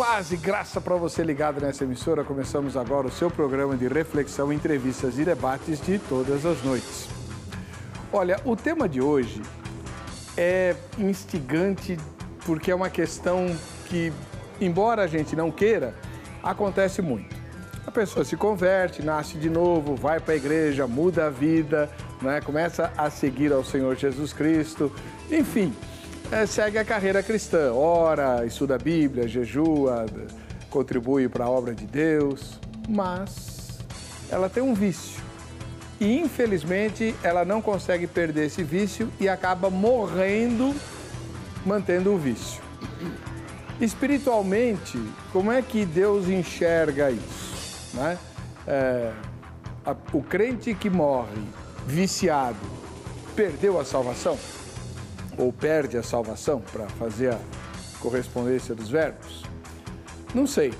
Paz e graça para você ligado nessa emissora. Começamos agora o seu programa de reflexão, entrevistas e debates de todas as noites. Olha, o tema de hoje é instigante porque é uma questão que, embora a gente não queira, acontece muito. A pessoa se converte, nasce de novo, vai para a igreja, muda a vida, né? Começa a seguir ao Senhor Jesus Cristo, enfim, segue a carreira cristã, ora, estuda a Bíblia, jejua, contribui para a obra de Deus, mas ela tem um vício. E, infelizmente, ela não consegue perder esse vício e acaba morrendo mantendo o vício. Espiritualmente, como é que Deus enxerga isso, né? O crente que morre viciado perdeu a salvação? Ou perde a salvação, para fazer a correspondência dos verbos? Não sei.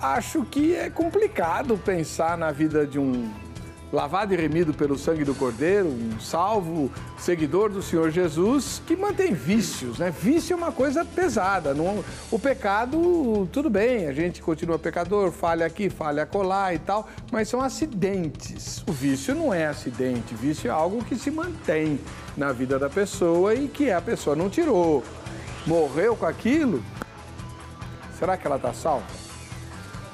Acho que é complicado pensar na vida de um lavado e remido pelo sangue do Cordeiro, um salvo, seguidor do Senhor Jesus, que mantém vícios, né? Vício é uma coisa pesada. O pecado, tudo bem, a gente continua pecador, falha aqui, falha acolá e tal, mas são acidentes. O vício não é acidente, vício é algo que se mantém na vida da pessoa e que a pessoa não tirou. Morreu com aquilo, será que ela está salva?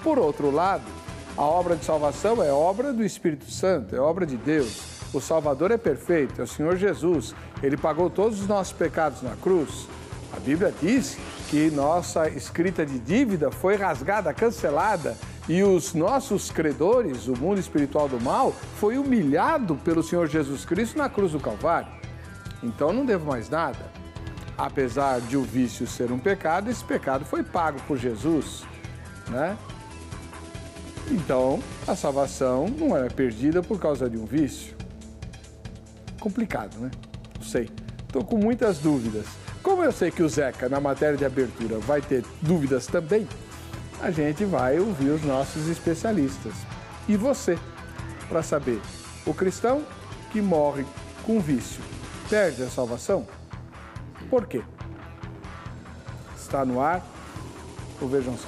Por outro lado, a obra de salvação é obra do Espírito Santo, é obra de Deus. O Salvador é perfeito, é o Senhor Jesus. Ele pagou todos os nossos pecados na cruz. A Bíblia diz que nossa escrita de dívida foi rasgada, cancelada, e os nossos credores, o mundo espiritual do mal, foi humilhado pelo Senhor Jesus Cristo na cruz do Calvário. Então não devo mais nada. Apesar de o vício ser um pecado, esse pecado foi pago por Jesus, né? Então, a salvação não é perdida por causa de um vício. Complicado, né? Não sei. Estou com muitas dúvidas. Como eu sei que o Zeca, na matéria de abertura, vai ter dúvidas também, a gente vai ouvir os nossos especialistas. E você, para saber, o cristão que morre com vício perde a salvação? Por quê? Está no ar o Vejam Só.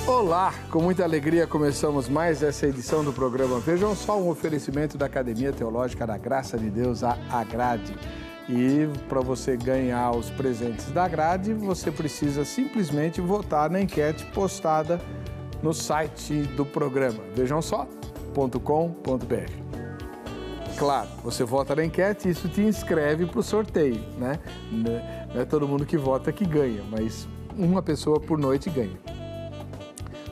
Olá, com muita alegria começamos mais essa edição do programa Vejam Só, um oferecimento da Academia Teológica da Graça de Deus, a Agrade. E para você ganhar os presentes da Agrade, você precisa simplesmente votar na enquete postada no site do programa, vejamsó.com.br. Claro, você vota na enquete e isso te inscreve para o sorteio, né? Não é todo mundo que vota que ganha, mas uma pessoa por noite ganha.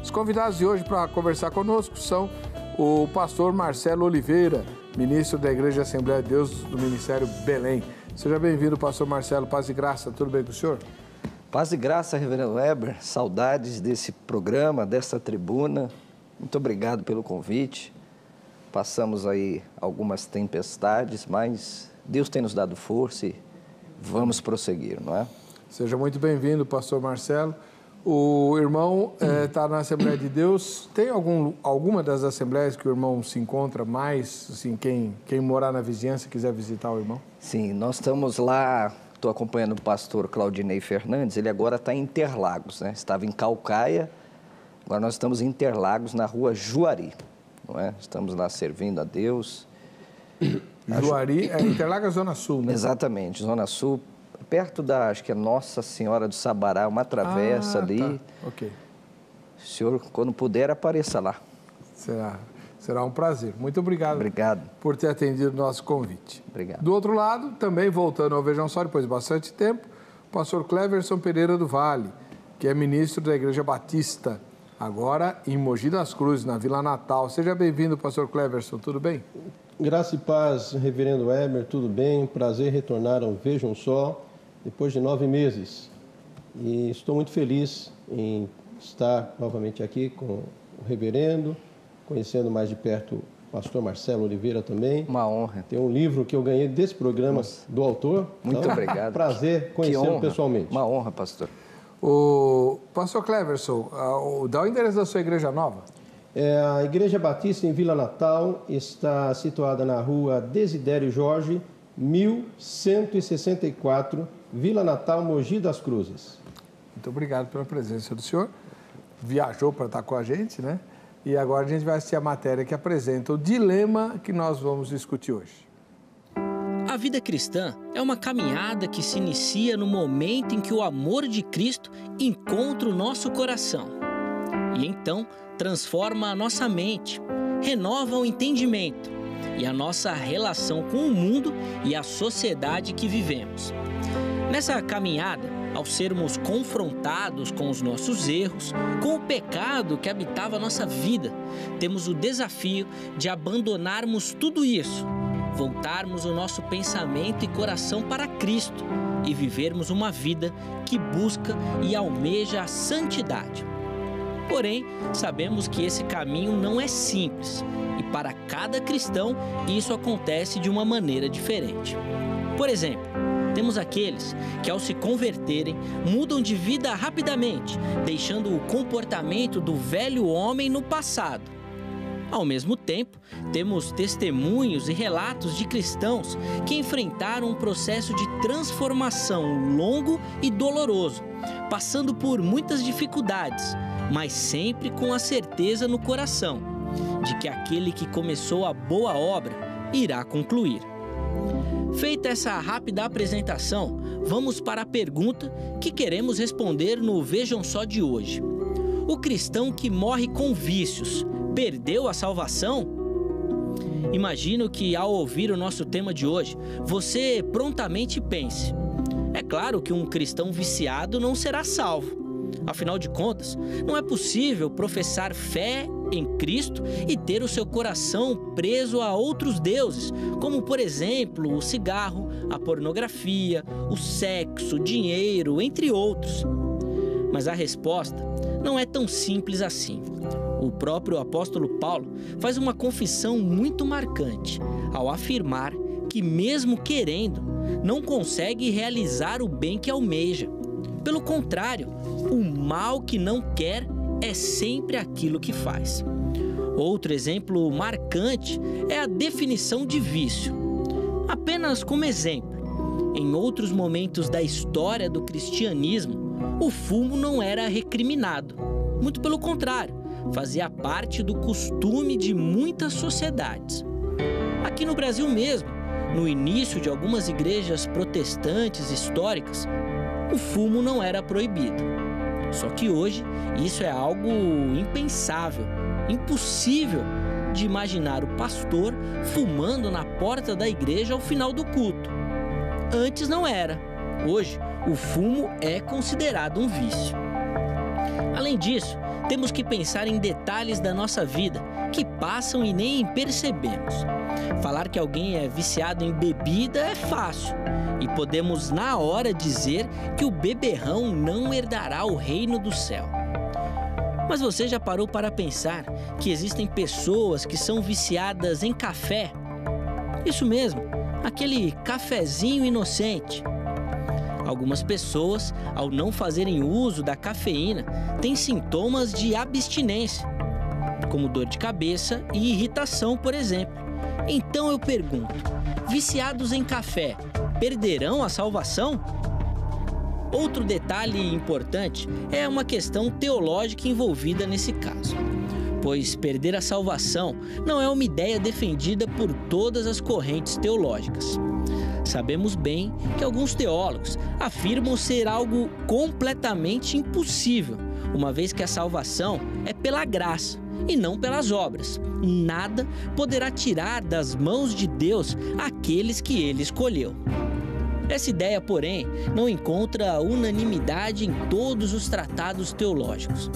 Os convidados de hoje para conversar conosco são o pastor Marcelo Oliveira, ministro da Igreja Assembleia de Deus do Ministério Belém. Seja bem-vindo, pastor Marcelo. Paz e graça, tudo bem com o senhor? Paz e graça, reverendo Weber. Saudades desse programa, dessa tribuna. Muito obrigado pelo convite. Passamos aí algumas tempestades, mas Deus tem nos dado força e vamos prosseguir, não é? Seja muito bem-vindo, pastor Marcelo. O irmão está na Assembleia de Deus. Tem alguma das assembleias que o irmão se encontra mais? Assim, quem morar na vizinhança quiser visitar o irmão? Sim, nós estamos lá, estou acompanhando o pastor Claudinei Fernandes, ele agora está em Interlagos, né? Estava em Caucaia, agora nós estamos em Interlagos, na rua Juari, não é? Estamos lá servindo a Deus. Juari, Interlagos, Zona Sul, né? Exatamente, Zona Sul. Perto da, acho que é Nossa Senhora do Sabará, uma travessa ali. Tá. Ok. O senhor, quando puder, apareça lá. Será um prazer. Muito obrigado. Obrigado. Por ter atendido o nosso convite. Obrigado. Do outro lado, também voltando ao Vejam Só, depois de bastante tempo, o pastor Cleverson Pereira do Vale, que é ministro da Igreja Batista, agora em Mogi das Cruzes, na Vila Natal. Seja bem-vindo, pastor Cleverson, tudo bem? Graça e paz, reverendo Weber, tudo bem? Prazer retornar ao Vejam Só, depois de 9 meses. E estou muito feliz em estar novamente aqui com o reverendo, conhecendo mais de perto o pastor Marcelo Oliveira também. Uma honra. Tem um livro que eu ganhei desse programa do autor. Muito então, obrigado. Prazer conhecê-lo pessoalmente. Uma honra, pastor. O pastor Cleverson, dá o endereço da sua igreja nova. A Igreja Batista em Vila Natal está situada na rua Desidério Jorge, 1164, Vila Natal, Mogi das Cruzes. Muito obrigado pela presença do senhor. Viajou para estar com a gente, né? E agora a gente vai assistir a matéria que apresenta o dilema que nós vamos discutir hoje. A vida cristã é uma caminhada que se inicia no momento em que o amor de Cristo encontra o nosso coração. E então transforma a nossa mente, renova o entendimento e a nossa relação com o mundo e a sociedade que vivemos. Nessa caminhada, ao sermos confrontados com os nossos erros, com o pecado que habitava a nossa vida, temos o desafio de abandonarmos tudo isso, voltarmos o nosso pensamento e coração para Cristo e vivermos uma vida que busca e almeja a santidade. Porém, sabemos que esse caminho não é simples e para cada cristão isso acontece de uma maneira diferente. Por exemplo, temos aqueles que, ao se converterem, mudam de vida rapidamente, deixando o comportamento do velho homem no passado. Ao mesmo tempo, temos testemunhos e relatos de cristãos que enfrentaram um processo de transformação longo e doloroso, passando por muitas dificuldades, mas sempre com a certeza no coração de que aquele que começou a boa obra irá concluir. Feita essa rápida apresentação, vamos para a pergunta que queremos responder no Vejam Só de hoje. O cristão que morre com vícios perdeu a salvação? Imagino que, ao ouvir o nosso tema de hoje, você prontamente pense: é claro que um cristão viciado não será salvo. Afinal de contas, não é possível professar fé em Cristo e ter o seu coração preso a outros deuses, como, por exemplo, o cigarro, a pornografia, o sexo, o dinheiro, entre outros. Mas a resposta não é tão simples assim. O próprio apóstolo Paulo faz uma confissão muito marcante ao afirmar que, mesmo querendo, não consegue realizar o bem que almeja. Pelo contrário, o mal que não quer é sempre aquilo que faz. Outro exemplo marcante é a definição de vício. Apenas como exemplo, em outros momentos da história do cristianismo, o fumo não era recriminado. Muito pelo contrário, fazia parte do costume de muitas sociedades. Aqui no Brasil mesmo, no início de algumas igrejas protestantes históricas, o fumo não era proibido. Só que hoje isso é algo impensável, impossível de imaginar o pastor fumando na porta da igreja ao final do culto. Antes não era. Hoje, o fumo é considerado um vício. Além disso, temos que pensar em detalhes da nossa vida que passam e nem percebemos. Falar que alguém é viciado em bebida é fácil. E podemos, na hora, dizer que o beberrão não herdará o reino do céu. Mas você já parou para pensar que existem pessoas que são viciadas em café? Isso mesmo, aquele cafezinho inocente. Algumas pessoas, ao não fazerem uso da cafeína, têm sintomas de abstinência, como dor de cabeça e irritação, por exemplo. Então eu pergunto, viciados em café perderão a salvação? Outro detalhe importante é uma questão teológica envolvida nesse caso, pois perder a salvação não é uma ideia defendida por todas as correntes teológicas. Sabemos bem que alguns teólogos afirmam ser algo completamente impossível, uma vez que a salvação é pela graça e não pelas obras. Nada poderá tirar das mãos de Deus aqueles que Ele escolheu. Essa ideia, porém, não encontra unanimidade em todos os tratados teológicos.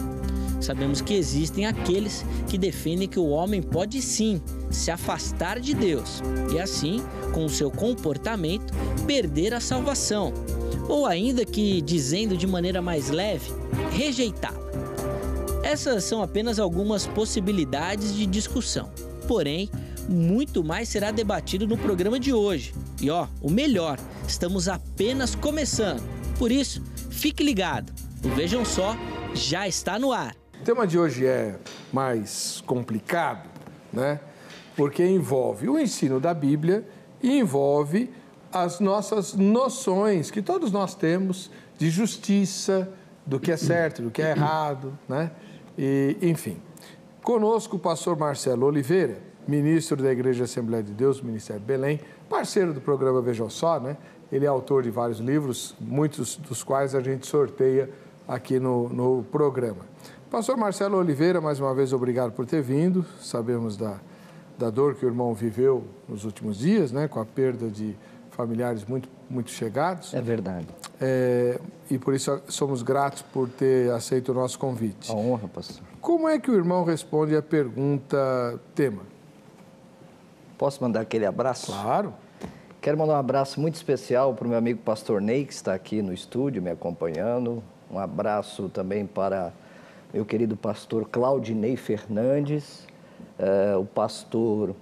Sabemos que existem aqueles que defendem que o homem pode sim se afastar de Deus e assim, com o seu comportamento, perder a salvação, ou ainda que, dizendo de maneira mais leve, rejeitá-la. Essas são apenas algumas possibilidades de discussão. Porém, muito mais será debatido no programa de hoje. E o melhor, estamos apenas começando. Por isso, fique ligado. O Vejam Só já está no ar. O tema de hoje é mais complicado, né? Porque envolve o ensino da Bíblia e envolve as nossas noções que todos nós temos de justiça, do que é certo, do que é errado, né? E, enfim. Conosco o pastor Marcelo Oliveira, ministro da Igreja Assembleia de Deus, Ministério Belém, parceiro do programa Vejam Só, né? Ele é autor de vários livros, muitos dos quais a gente sorteia aqui no programa. Pastor Marcelo Oliveira, mais uma vez, obrigado por ter vindo. Sabemos da dor que o irmão viveu nos últimos dias, né? Com a perda de familiares muito chegados. É verdade. E por isso somos gratos por ter aceito o nosso convite. A honra, pastor. Como é que o irmão responde à pergunta tema? Posso mandar aquele abraço? Claro. Quero mandar um abraço muito especial para o meu amigo pastor Ney, que está aqui no estúdio me acompanhando. Um abraço também para meu querido pastor Claudinei Fernandes, o pastor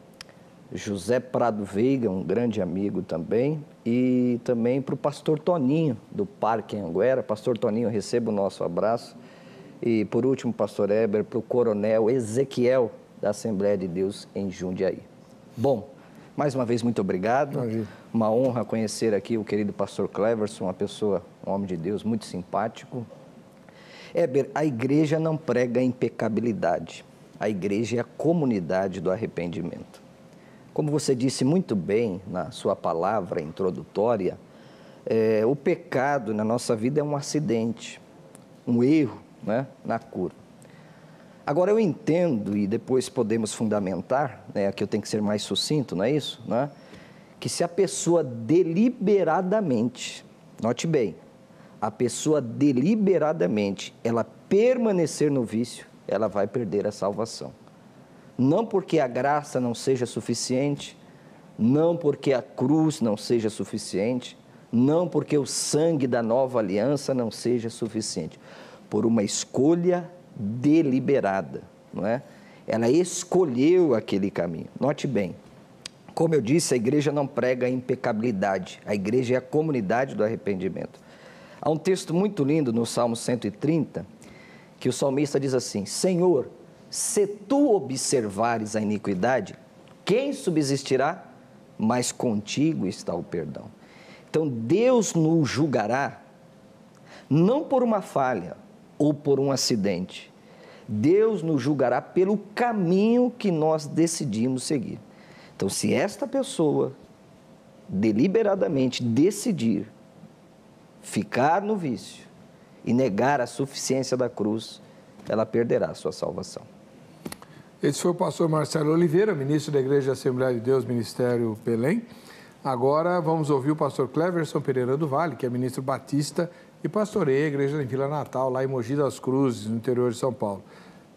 José Prado Veiga, um grande amigo também, e também para o pastor Toninho, do Parque Anguera. Pastor Toninho, receba o nosso abraço. E, por último, pastor Heber, para o coronel Ezequiel, da Assembleia de Deus em Jundiaí. Bom, mais uma vez, muito obrigado. Imagina. Uma honra conhecer aqui o querido pastor Cleverson, um homem de Deus muito simpático. Heber, a igreja não prega impecabilidade. A igreja é a comunidade do arrependimento. Como você disse muito bem na sua palavra introdutória, o pecado na nossa vida é um acidente, um erro, né, na cura. Agora eu entendo, e depois podemos fundamentar, né, aqui eu tenho que ser mais sucinto, não é isso? Né? Que se a pessoa deliberadamente, note bem, a pessoa deliberadamente, ela permanecer no vício, ela vai perder a salvação. Não porque a graça não seja suficiente, não porque a cruz não seja suficiente, não porque o sangue da nova aliança não seja suficiente, por uma escolha deliberada, não é? Ela escolheu aquele caminho. Note bem, como eu disse, a igreja não prega a impecabilidade, a igreja é a comunidade do arrependimento. Há um texto muito lindo no Salmo 130, que o salmista diz assim: Senhor, se tu observares a iniquidade, quem subsistirá? Mas contigo está o perdão. Então Deus nos julgará, não por uma falha ou por um acidente. Deus nos julgará pelo caminho que nós decidimos seguir. Então, se esta pessoa deliberadamente decidir ficar no vício e negar a suficiência da cruz, ela perderá a sua salvação. Esse foi o pastor Marcelo Oliveira, ministro da Igreja Assembleia de Deus, Ministério Belém. Agora vamos ouvir o pastor Cleverson Pereira do Vale, que é ministro batista e pastoreia a igreja em Vila Natal, lá em Mogi das Cruzes, no interior de São Paulo.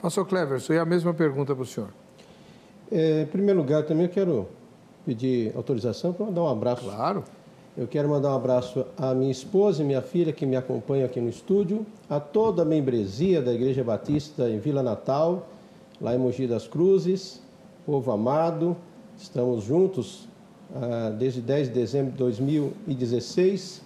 Pastor Cleverson, e a mesma pergunta para o senhor. Em primeiro lugar, também eu quero pedir autorização para mandar um abraço. Claro. Eu quero mandar um abraço à minha esposa e minha filha que me acompanham aqui no estúdio, a toda a membresia da Igreja Batista em Vila Natal, lá em Mogi das Cruzes, povo amado, estamos juntos desde 10 de dezembro de 2016,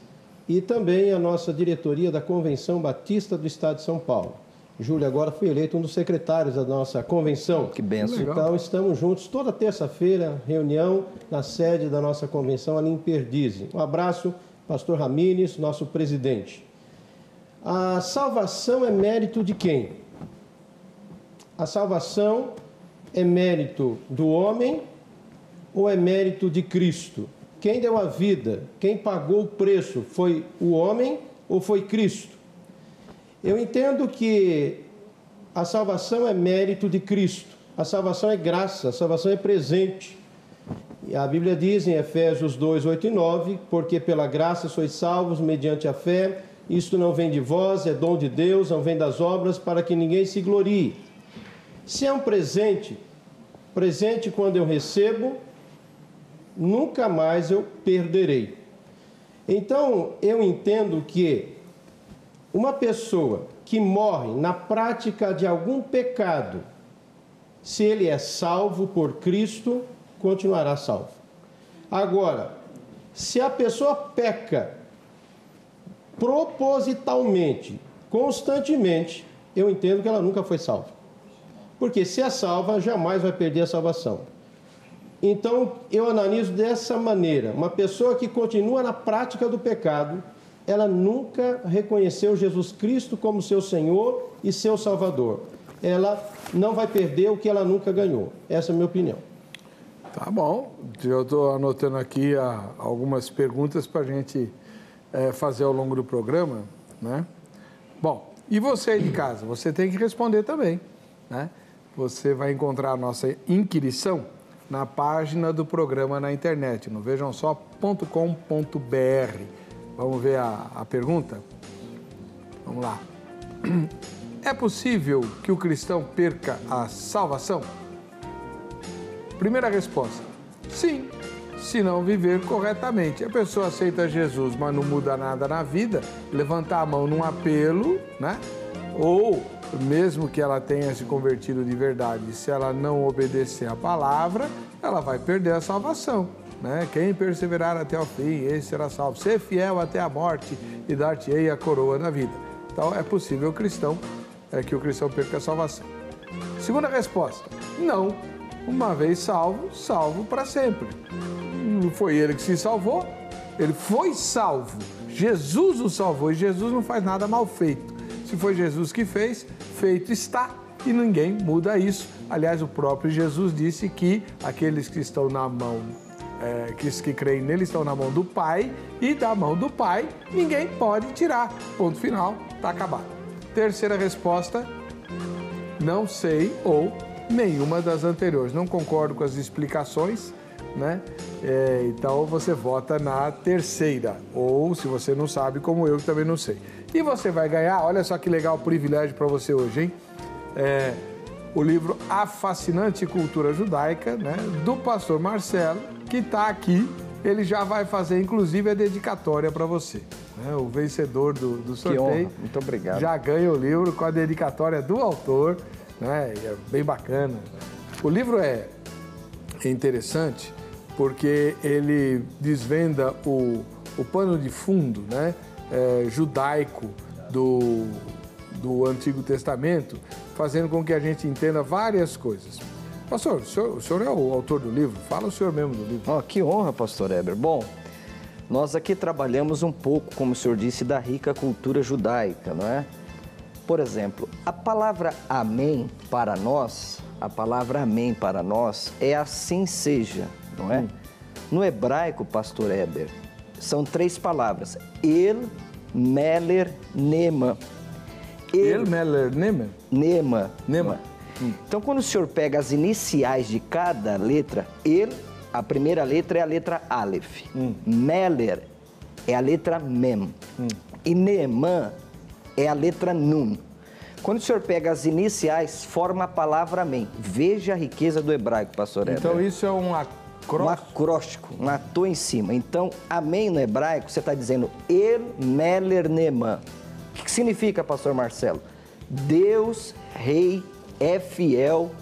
e também a nossa diretoria da Convenção Batista do Estado de São Paulo. Júlio agora foi eleito um dos secretários da nossa convenção. Que bênção. Então estamos juntos toda terça-feira, reunião na sede da nossa convenção ali em Perdizes. Um abraço, pastor Ramires, nosso presidente. A salvação é mérito de quem? A salvação é mérito do homem ou é mérito de Cristo? Quem deu a vida, quem pagou o preço, foi o homem ou foi Cristo? Eu entendo que a salvação é mérito de Cristo, a salvação é graça, a salvação é presente. E a Bíblia diz em Efésios 2, 8 e 9, porque pela graça sois salvos mediante a fé, isto não vem de vós, é dom de Deus, não vem das obras, para que ninguém se glorie. Se é um presente quando eu recebo, nunca mais eu perderei. Então, eu entendo que uma pessoa que morre na prática de algum pecado, se ele é salvo por Cristo, continuará salvo. Agora, se a pessoa peca propositalmente, constantemente, eu entendo que ela nunca foi salva. Porque se é salva, jamais vai perder a salvação. Então, eu analiso dessa maneira. Uma pessoa que continua na prática do pecado, ela nunca reconheceu Jesus Cristo como seu Senhor e seu Salvador. Ela não vai perder o que ela nunca ganhou. Essa é a minha opinião. Tá bom. Eu estou anotando aqui algumas perguntas para a gente fazer ao longo do programa, né? Bom, e você aí de casa? Você tem que responder também, né? Você vai encontrar a nossa inquirição na página do programa na internet, no vejamsó.com.br. Vamos ver a pergunta? Vamos lá. É possível que o cristão perca a salvação? Primeira resposta: sim, se não viver corretamente. A pessoa aceita Jesus, mas não muda nada na vida, levantar a mão num apelo, né? Ou, mesmo que ela tenha se convertido de verdade, se ela não obedecer a palavra, ela vai perder a salvação, né? Quem perseverar até o fim, esse será salvo. Ser fiel até a morte e dar-te-ei a coroa da vida. Então, é possível que o cristão perca a salvação. Segunda resposta: não. Uma vez salvo, salvo para sempre. Não foi ele que se salvou, ele foi salvo. Jesus o salvou e Jesus não faz nada mal feito. Se foi Jesus que fez, feito está e ninguém muda isso. Aliás, o próprio Jesus disse que aqueles que estão na mão, que creem nele estão na mão do Pai e da mão do Pai ninguém pode tirar. Ponto final, está acabado. Terceira resposta: não sei ou nenhuma das anteriores. Não concordo com as explicações, né? Então você vota na terceira. Ou, se você não sabe, como eu, que também não sei. E você vai ganhar, olha só que legal o privilégio para você hoje, hein? O livro A Fascinante Cultura Judaica, né? Do pastor Marcelo, que está aqui. Ele já vai fazer, inclusive, a dedicatória para você. Né? O vencedor do sorteio. Que honra. Muito obrigado. Já ganha o livro com a dedicatória do autor. Né? É bem bacana. O livro é interessante porque ele desvenda o pano de fundo, né? Judaico do Antigo Testamento, fazendo com que a gente entenda várias coisas. Pastor, o senhor é o autor do livro? Fala o senhor mesmo do livro. Oh, que honra, pastor Heber. Bom, nós aqui trabalhamos um pouco, como o senhor disse, da rica cultura judaica, não é? Por exemplo, a palavra amém para nós, é assim seja, não é? No hebraico, pastor Heber, são 3 palavras: El, Meler, Nema. El, Meler, Nema? Nema. Então, quando o senhor pega as iniciais de cada letra, El, a primeira letra é a letra Aleph. Meler é a letra Mem. E Nema é a letra Nun. Quando o senhor pega as iniciais, forma a palavra amém. Veja a riqueza do hebraico, pastor Heber. Então isso é um acróstico, um atô em cima. Então, amém no hebraico, você está dizendo El Meler Nema. O que significa, pastor Marcelo? Deus, Rei, é fiel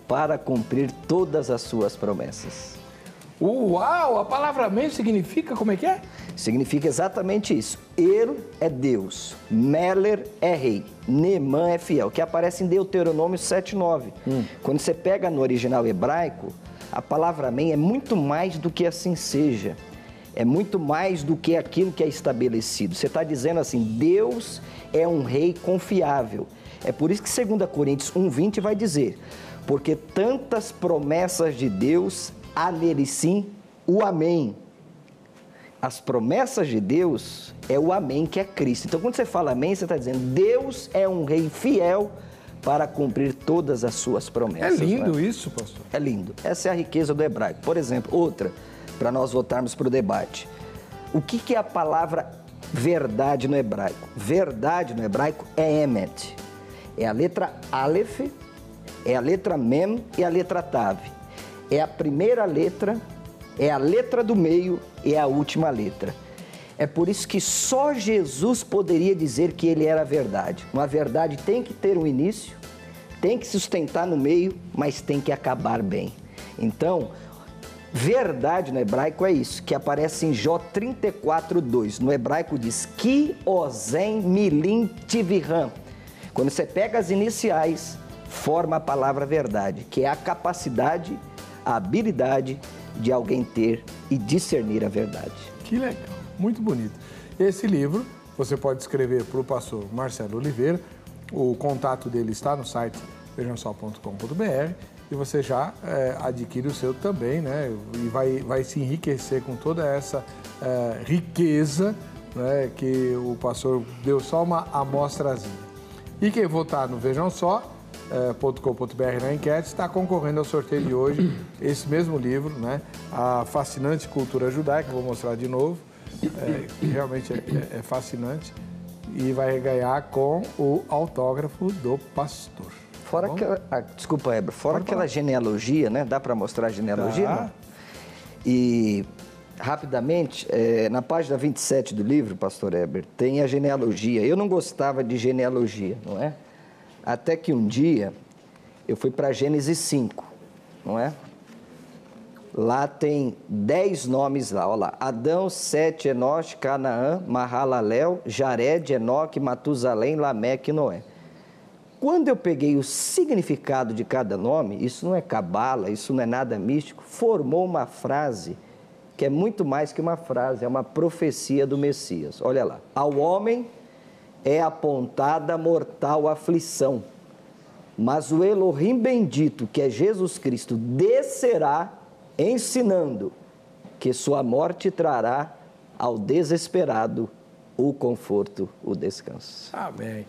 para cumprir todas as suas promessas. Uau! A palavra amém significa como é que é? Significa exatamente isso. El é Deus, Meler é rei, Nemã é fiel, que aparece em Deuteronômio 7:9. Quando você pega no original hebraico, a palavra amém é muito mais do que assim seja. É muito mais do que aquilo que é estabelecido. Você está dizendo assim, Deus é um rei confiável. É por isso que 2 Coríntios 1:20 vai dizer: porque tantas promessas de Deus, há nele sim o amém. As promessas de Deus é o amém, que é Cristo. Então, quando você fala amém, você está dizendo Deus é um rei fiel para cumprir todas as suas promessas. É lindo, né? isso, pastor. É lindo. Essa é a riqueza do hebraico. Por exemplo, outra, para nós voltarmos para o debate. O que é a palavra verdade no hebraico? Verdade no hebraico é emet. É a letra Aleph, é a letra Mem e a letra Tav. É a primeira letra, é a letra do meio e é a última letra. É por isso que só Jesus poderia dizer que ele era a verdade. Uma verdade tem que ter um início, tem que sustentar no meio, mas tem que acabar bem. Então, Verdade no hebraico é isso, que aparece em Jó 34:2. No hebraico diz Ki Ozen Milim Tivirham. Quando você pega as iniciais, forma a palavra verdade, que é a capacidade, a habilidade de alguém ter e discernir a verdade. Que legal, muito bonito. Esse livro você pode escrever para o pastor Marcelo Oliveira. O contato dele está no site vejamsó.com.br e você já adquire o seu também, né? E vai se enriquecer com toda essa riqueza, né? Que o pastor deu só uma amostrazinha. E quem votar no vejamsó.com.br na enquete está concorrendo ao sorteio de hoje, esse mesmo livro, né? A Fascinante Cultura Judaica, vou mostrar de novo, realmente é fascinante, e vai ganhar com o autógrafo do pastor. Fora aquela, desculpa, Heber, fora aquela genealogia, né? Dá para mostrar a genealogia? Tá. Não? E, rapidamente, na página 27 do livro, pastor Heber, tem a genealogia. Eu não gostava de genealogia, não é? Até que um dia eu fui para Gênesis 5, não é? Lá tem 10 nomes lá, olha lá. Adão, Sete, Enoque, Canaã, Mahalalel, Jared, Enoque, Matusalém, Lameque e Noé. Quando eu peguei o significado de cada nome, isso não é cabala, isso não é nada místico, formou uma frase que é muito mais que uma frase, é uma profecia do Messias. Olha lá. Ao homem é apontada mortal aflição, mas o Elohim bendito, que é Jesus Cristo, descerá ensinando que sua morte trará ao desesperado o conforto, o descanso. Amém.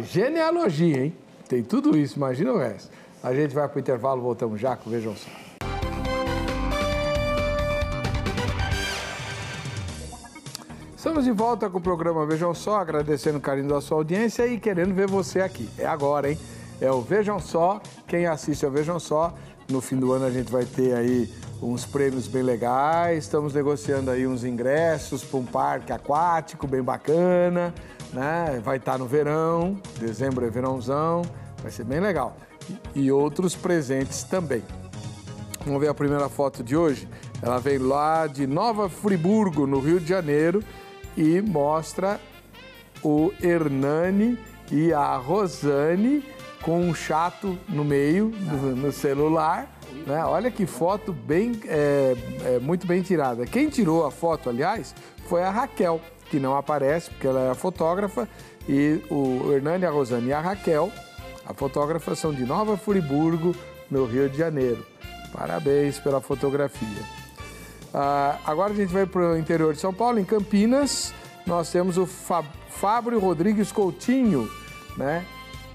Genealogia, hein? Tem tudo isso, imagina o resto. A gente vai para o intervalo, voltamos já com Vejam Só. Estamos de volta com o programa Vejam Só, agradecendo o carinho da sua audiência e querendo ver você aqui. É agora, hein? É o Vejam Só, quem assiste ao Vejam Só. No fim do ano a gente vai ter aí uns prêmios bem legais, estamos negociando aí uns ingressos para um parque aquático bem bacana, né? Vai estar no verão, dezembro é verãozão, vai ser bem legal. E outros presentes também. Vamos ver a primeira foto de hoje. Ela vem lá de Nova Friburgo, no Rio de Janeiro, e mostra o Hernani e a Rosane com um chato no meio, no celular, né? Olha que foto muito bem tirada. Quem tirou a foto, aliás, foi a Raquel, que não aparece porque ela é a fotógrafa, e o Hernani, a Rosane e a Raquel, a fotógrafa, são de Nova Friburgo, no Rio de Janeiro. Parabéns pela fotografia. Agora a gente vai para o interior de São Paulo, em Campinas. Nós temos o Fábio Rodrigues Coutinho, né,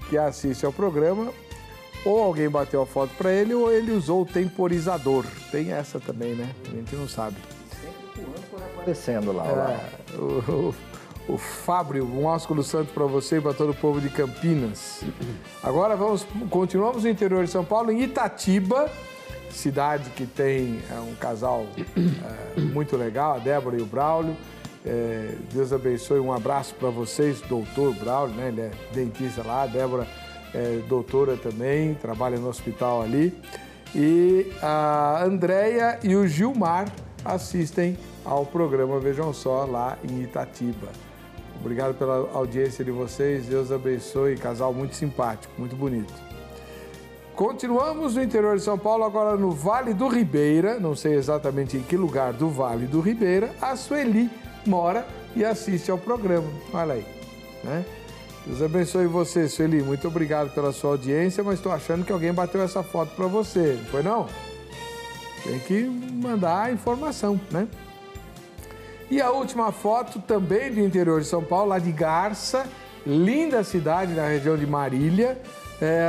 que assiste ao programa. Ou alguém bateu a foto para ele, ou ele usou o temporizador. Tem essa também, né? A gente não sabe. Sempre o âncora aparecendo lá. O Fábio, um ósculo santo para você e para todo o povo de Campinas. Agora continuamos no interior de São Paulo, em Itatiba, cidade que tem um casal muito legal, a Débora e o Braulio. Deus abençoe, um abraço para vocês, doutor Braulio, né? Ele é dentista lá, a Débora é doutora também, trabalha no hospital ali. E a Andréia e o Gilmar assistem ao programa Vejam Só, lá em Itatiba. Obrigado pela audiência de vocês, Deus abençoe, casal muito simpático, muito bonito. Continuamos no interior de São Paulo, agora no Vale do Ribeira, não sei exatamente em que lugar do Vale do Ribeira, a Sueli mora e assiste ao programa, olha aí, né? Deus abençoe você, Sueli, muito obrigado pela sua audiência, mas estou achando que alguém bateu essa foto para você, não foi não? Tem que mandar a informação, né? E a última foto também do interior de São Paulo, lá de Garça, linda cidade na região de Marília,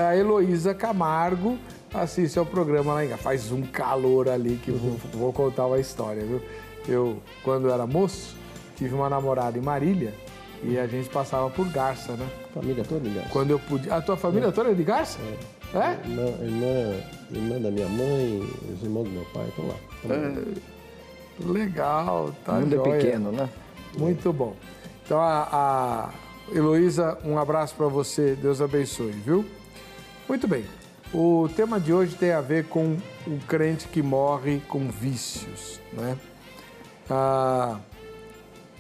a Heloísa Camargo assiste ao programa lá em Garça. Faz um calor ali que vou contar uma história, viu? Eu, quando era moço, tive uma namorada em Marília e a gente passava por Garça, né? Família toda de Garça. Quando eu podia... A tua família toda é de Garça? É? Irmã da minha mãe, os irmãos do meu pai estão lá. Legal, tá O mundo joia. é pequeno, né? Muito bom. Então, a Heloísa, um abraço para você, Deus abençoe, viu? Muito bem. O tema de hoje tem a ver com o crente que morre com vícios, né?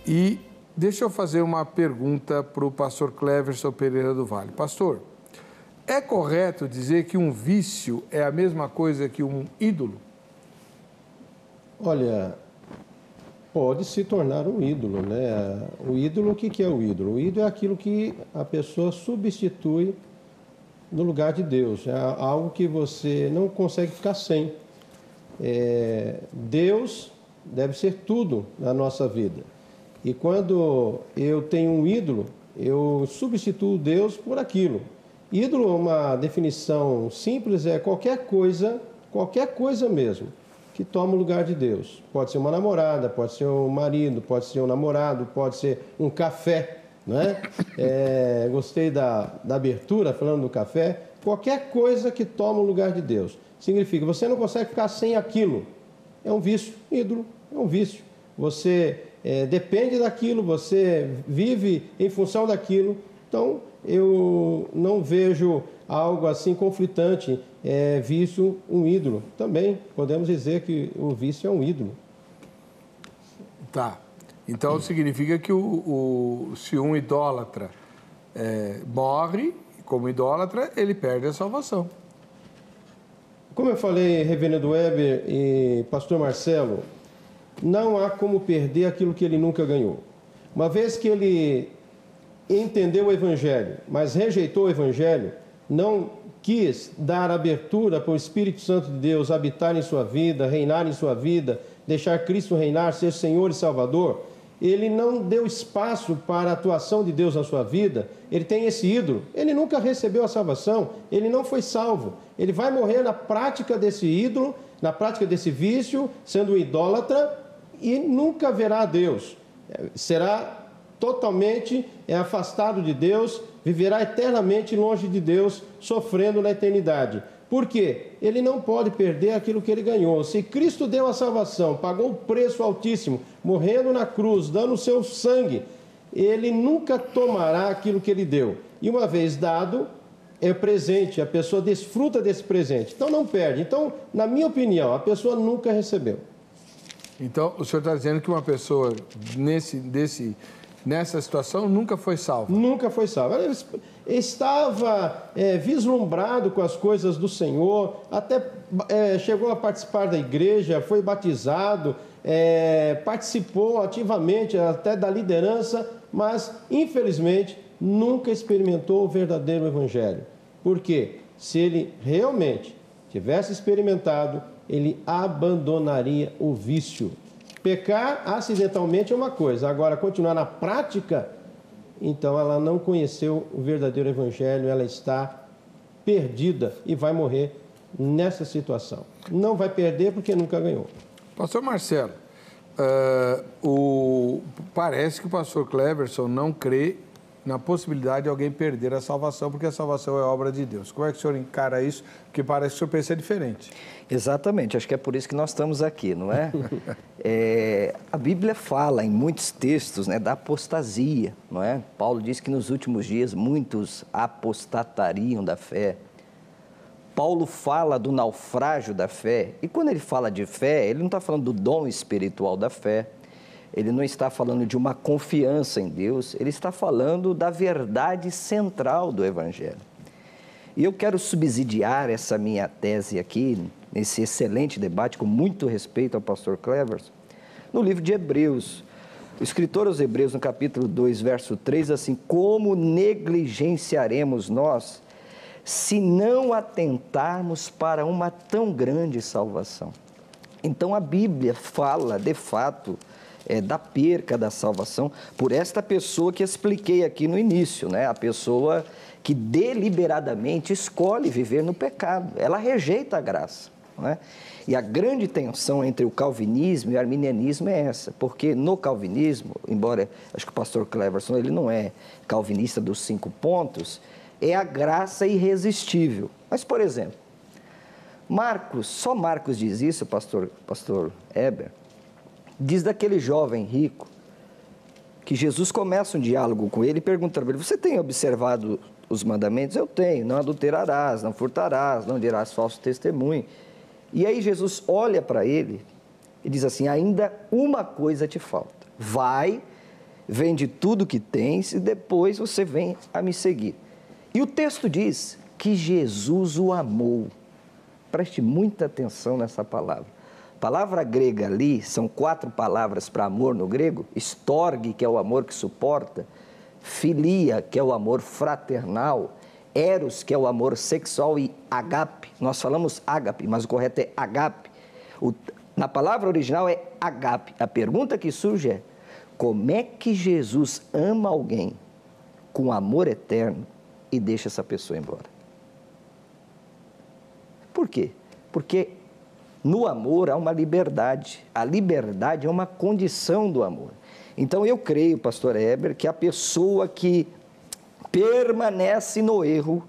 E deixa eu fazer uma pergunta para o pastor Cleverson Pereira do Vale. Pastor, é correto dizer que um vício é a mesma coisa que um ídolo? Olha, pode se tornar um ídolo, né? O ídolo, o que é o ídolo? O ídolo é aquilo que a pessoa substitui no lugar de Deus. É algo que você não consegue ficar sem. Deus deve ser tudo na nossa vida. E quando eu tenho um ídolo, eu substituo Deus por aquilo. Ídolo, uma definição simples, é qualquer coisa mesmo, que toma o lugar de Deus. Pode ser uma namorada, pode ser um marido, pode ser um namorado, pode ser um café, não é? Gostei da abertura, falando do café. Qualquer coisa que toma o lugar de Deus. Significa, você não consegue ficar sem aquilo. É um vício. Ídolo é um vício. Você depende daquilo, você vive em função daquilo. Então, eu não vejo algo assim conflitante, vício, um ídolo. Também podemos dizer que o vício é um ídolo. Tá. Então significa que se um idólatra morre como idólatra, ele perde a salvação. Como eu falei, reverendo Weber e pastor Marcelo, não há como perder aquilo que ele nunca ganhou. Uma vez que ele entendeu o Evangelho, mas rejeitou o Evangelho, não quis dar abertura para o Espírito Santo de Deus habitar em sua vida, reinar em sua vida, deixar Cristo reinar, ser Senhor e Salvador, ele não deu espaço para a atuação de Deus na sua vida, ele tem esse ídolo, ele nunca recebeu a salvação, ele não foi salvo, ele vai morrer na prática desse ídolo, na prática desse vício, sendo um idólatra, e nunca verá a Deus, será totalmente afastado de Deus, viverá eternamente longe de Deus, sofrendo na eternidade. Por quê? Ele não pode perder aquilo que ele ganhou. Se Cristo deu a salvação, pagou o preço altíssimo, morrendo na cruz, dando o seu sangue, ele nunca tomará aquilo que ele deu. E uma vez dado, é presente, a pessoa desfruta desse presente. Então não perde. Então, na minha opinião, a pessoa nunca recebeu. Então, o senhor está dizendo que uma pessoa nessa situação nunca foi salva? Nunca foi salva. Ele estava vislumbrado com as coisas do Senhor, até chegou a participar da igreja, foi batizado, participou ativamente até da liderança, mas, infelizmente, nunca experimentou o verdadeiro Evangelho. Por quê? Se ele realmente tivesse experimentado, ele abandonaria o vício. Pecar acidentalmente é uma coisa, agora continuar na prática, então ela não conheceu o verdadeiro Evangelho, ela está perdida e vai morrer nessa situação. Não vai perder porque nunca ganhou. Pastor Marcelo, parece que o pastor Cleverson não crê na possibilidade de alguém perder a salvação, porque a salvação é obra de Deus. Como é que o senhor encara isso? Porque parece que o senhor pensa diferente. Exatamente, acho que é por isso que nós estamos aqui, não é? A Bíblia fala em muitos textos, né, da apostasia, não é? Paulo diz que nos últimos dias muitos apostatariam da fé. Paulo fala do naufrágio da fé, e quando ele fala de fé, ele não está falando do dom espiritual da fé, ele não está falando de uma confiança em Deus, ele está falando da verdade central do Evangelho. E eu quero subsidiar essa minha tese aqui, nesse excelente debate, com muito respeito ao pastor Cleverson, no livro de Hebreus. O escritor aos Hebreus, no capítulo 2, verso 3, assim: como negligenciaremos nós se não atentarmos para uma tão grande salvação? Então a Bíblia fala, de fato, da perca da salvação por esta pessoa que expliquei aqui no início, né? A pessoa que deliberadamente escolhe viver no pecado, ela rejeita a graça, não é? E a grande tensão entre o calvinismo e o arminianismo é essa, porque no calvinismo, embora acho que o pastor Cleverson ele não é calvinista dos 5 pontos, é a graça irresistível. Mas, por exemplo, só Marcos diz isso, pastor Eber, diz daquele jovem rico, que Jesus começa um diálogo com ele e pergunta para ele: você tem observado os mandamentos? Eu tenho. Não adulterarás, não furtarás, não dirás falso testemunho. E aí Jesus olha para ele e diz assim, ainda uma coisa te falta. Vai, vende tudo que tens e depois você vem a me seguir. E o texto diz que Jesus o amou. Preste muita atenção nessa palavra. A palavra grega ali, são 4 palavras para amor no grego. Storge, que é o amor que suporta. Filia, que é o amor fraternal. Eros, que é o amor sexual. E agape, nós falamos agape, mas o correto é agape. Na palavra original é agape. A pergunta que surge é, como é que Jesus ama alguém com amor eterno e deixa essa pessoa embora? Por quê? Porque no amor há uma liberdade. A liberdade é uma condição do amor. Então eu creio, pastor Heber, que a pessoa que permanece no erro,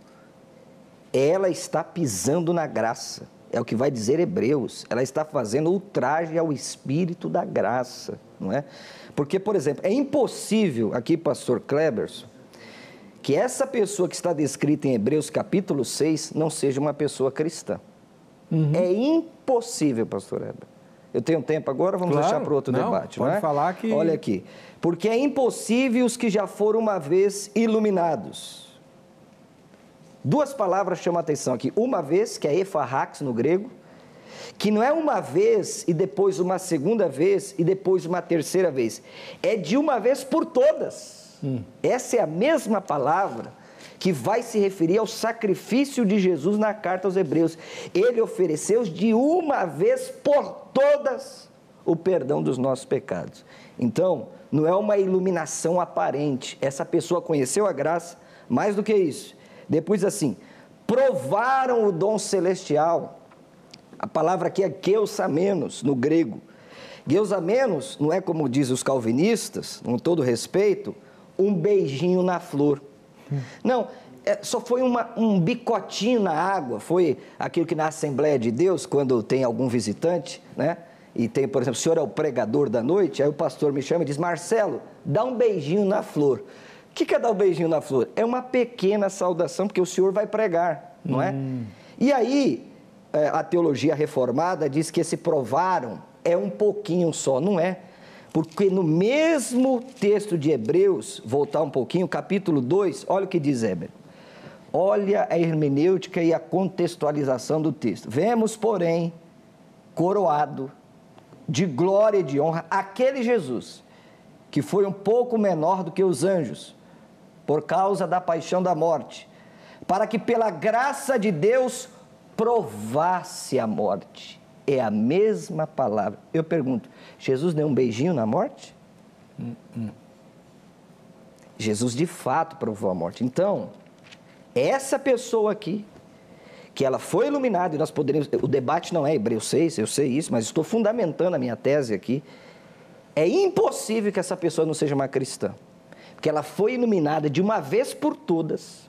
ela está pisando na graça. É o que vai dizer Hebreus. Ela está fazendo ultraje ao espírito da graça, não é? Porque, por exemplo, é impossível, aqui, pastor Kleberson, que essa pessoa que está descrita em Hebreus capítulo 6 não seja uma pessoa cristã. É impossível, pastor Heber. Eu tenho tempo agora, vamos deixar para outro debate, não é? Pode falar que... Olha aqui, porque é impossível os que já foram uma vez iluminados. 2 palavras chamam a atenção aqui. Uma vez, que é epharrax no grego, que não é uma vez e depois uma segunda vez e depois uma terceira vez. É de uma vez por todas. Essa é a mesma palavra que vai se referir ao sacrifício de Jesus na carta aos Hebreus. Ele ofereceu de uma vez por todas o perdão dos nossos pecados. Então, não é uma iluminação aparente. Essa pessoa conheceu a graça, mais do que isso. Depois assim, provaram o dom celestial. A palavra aqui é geusamenos, no grego. Geusamenos não é como dizem os calvinistas, com todo respeito, um beijinho na flor. Não, só foi um bicotinho na água, foi aquilo que na Assembleia de Deus, quando tem algum visitante, né? E tem, por exemplo, o senhor é o pregador da noite, aí o pastor me chama e diz, Marcelo, dá um beijinho na flor. O que é dar um beijinho na flor? É uma pequena saudação, porque o senhor vai pregar, não é? E aí, a teologia reformada diz que esse provaram é um pouquinho só, não é? Porque no mesmo texto de Hebreus, voltar um pouquinho, capítulo 2, olha o que diz Heber. Olha a hermenêutica e a contextualização do texto. Vemos, porém, coroado de glória e de honra aquele Jesus, que foi um pouco menor do que os anjos, por causa da paixão da morte, para que pela graça de Deus provasse a morte. É a mesma palavra. Eu pergunto, Jesus deu um beijinho na morte? Jesus de fato provou a morte. Então, essa pessoa aqui, que ela foi iluminada, e nós poderíamos... O debate não é Hebreus 6, eu sei isso, mas estou fundamentando a minha tese aqui. É impossível que essa pessoa não seja uma cristã, porque ela foi iluminada de uma vez por todas.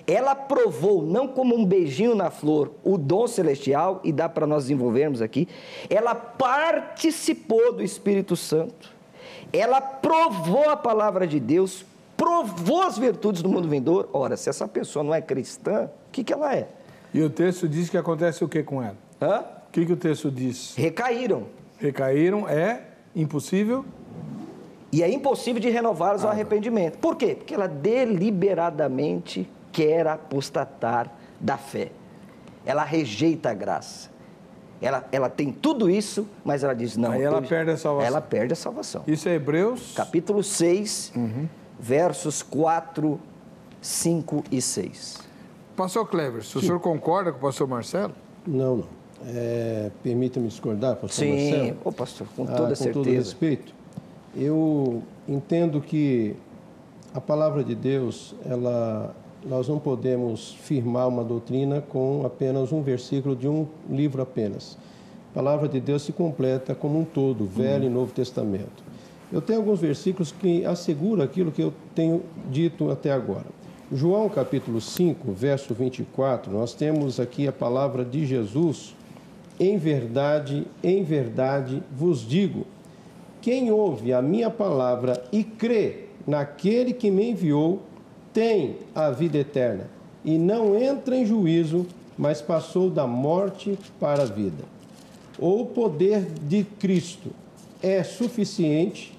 Ela provou, não como um beijinho na flor, o dom celestial, e dá para nós desenvolvermos aqui, ela participou do Espírito Santo, ela provou a palavra de Deus, provou as virtudes do mundo vindouro. Ora, se essa pessoa não é cristã, o que ela é? E o texto diz que acontece o que com ela? O que o texto diz? Recaíram. Recaíram, é impossível... E é impossível de renová-las ao arrependimento. Por quê? Porque ela deliberadamente quer apostatar da fé. Ela rejeita a graça. Ela tem tudo isso, mas ela diz não. Aí ela perde a salvação. Ela perde a salvação. Isso é Hebreus? Capítulo 6, versos 4, 5 e 6. Pastor Kleberson, o senhor concorda com o pastor Marcelo? Não. Permita-me discordar, pastor Marcelo? Sim, pastor, com toda certeza. Com todo respeito. Eu entendo que a palavra de Deus, nós não podemos firmar uma doutrina com apenas um versículo de um livro apenas. A palavra de Deus se completa como um todo, Velho e Novo Testamento. Eu tenho alguns versículos que asseguram aquilo que eu tenho dito até agora. João capítulo 5, verso 24, nós temos aqui a palavra de Jesus, em verdade vos digo, quem ouve a minha palavra e crê naquele que me enviou, tem a vida eterna e não entra em juízo, mas passou da morte para a vida. Ou o poder de Cristo é suficiente,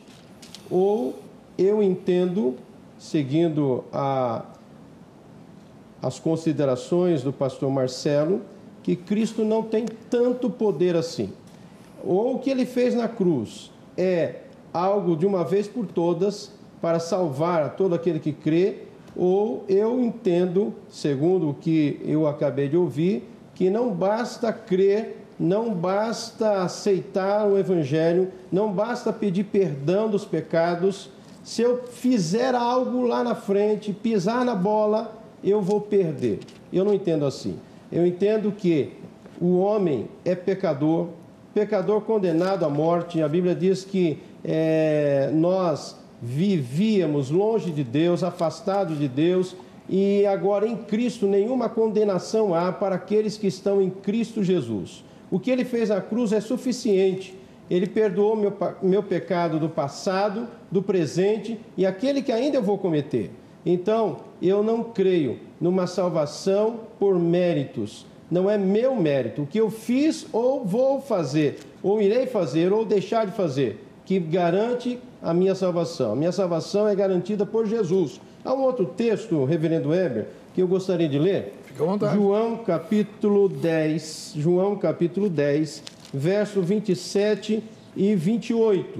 ou eu entendo, seguindo as considerações do pastor Marcelo, que Cristo não tem tanto poder assim. Ou o que ele fez na cruz é algo de uma vez por todas para salvar a todo aquele que crê, ou eu entendo, segundo o que eu acabei de ouvir, que não basta crer, não basta aceitar o Evangelho, não basta pedir perdão dos pecados. Se eu fizer algo lá na frente, pisar na bola, eu vou perder. Eu não entendo assim. Eu entendo que o homem é pecador, pecador condenado à morte. A Bíblia diz que nós vivíamos longe de Deus, afastados de Deus, e agora em Cristo nenhuma condenação há para aqueles que estão em Cristo Jesus. O que ele fez na cruz é suficiente. Ele perdoou meu pecado do passado, do presente e aquele que ainda eu vou cometer. Então, eu não creio numa salvação por méritos. Não é meu mérito. O que eu fiz ou vou fazer, ou irei fazer, ou deixar de fazer, que garante a minha salvação. A minha salvação é garantida por Jesus. Há um outro texto, reverendo Weber, que eu gostaria de ler. Fica à vontade. João capítulo 10, verso 27 e 28.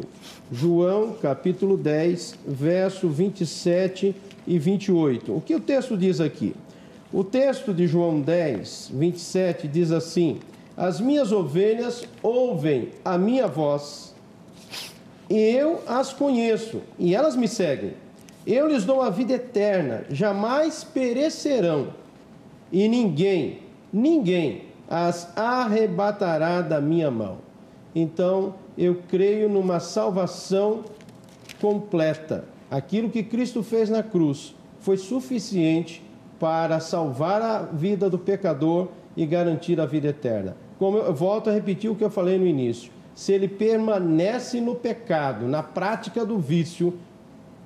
João capítulo 10, verso 27 e 28. O que o texto diz aqui? O texto de João 10, 27 diz assim: as minhas ovelhas ouvem a minha voz, e eu as conheço, e elas me seguem. Eu lhes dou a vida eterna, jamais perecerão, e ninguém as arrebatará da minha mão. Então, eu creio numa salvação completa. Aquilo que Cristo fez na cruz foi suficiente para salvar a vida do pecador e garantir a vida eterna. Como eu volto a repetir o que eu falei no início, se ele permanece no pecado, na prática do vício,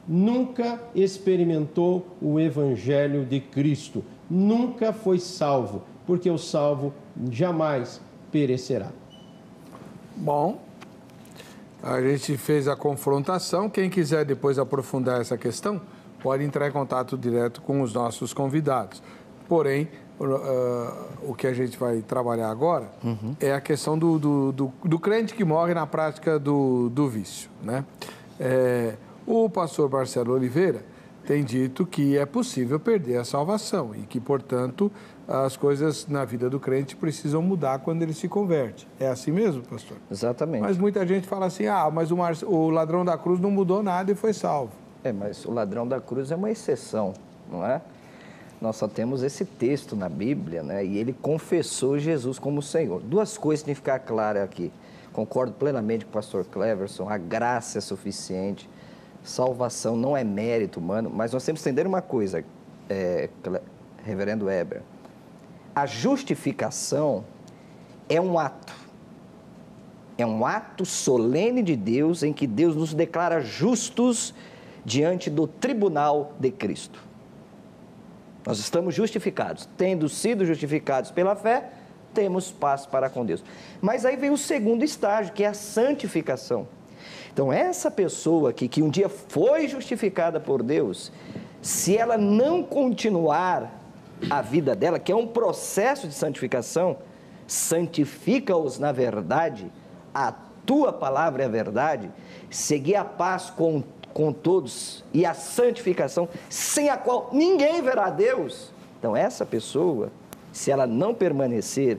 nunca experimentou o Evangelho de Cristo, nunca foi salvo, porque o salvo jamais perecerá. Bom, a gente fez a confrontação. Quem quiser depois aprofundar essa questão, pode entrar em contato direto com os nossos convidados. Porém, o que a gente vai trabalhar agora é a questão do crente que morre na prática do vício, né? O pastor Marcelo Oliveira tem dito que é possível perder a salvação e que, portanto, as coisas na vida do crente precisam mudar quando ele se converte. É assim mesmo, pastor? Exatamente. Mas muita gente fala assim, mas o ladrão da cruz não mudou nada e foi salvo. Mas o ladrão da cruz é uma exceção, não é? Nós só temos esse texto na Bíblia, né? E ele confessou Jesus como Senhor. Duas coisas têm que ficar claras aqui. Concordo plenamente com o pastor Cleverson, a graça é suficiente, salvação não é mérito humano, mas nós temos que entender uma coisa, reverendo Weber, a justificação é um ato solene de Deus em que Deus nos declara justos diante do tribunal de Cristo. Nós estamos justificados. Tendo sido justificados pela fé, temos paz para com Deus. Mas aí vem o segundo estágio, que é a santificação. Então, essa pessoa que um dia foi justificada por Deus, se ela não continuar a vida dela, que é um processo de santificação, santifica-os na verdade, a tua palavra é a verdade, seguir a paz com todos e a santificação, sem a qual ninguém verá Deus. Então, essa pessoa, se ela não permanecer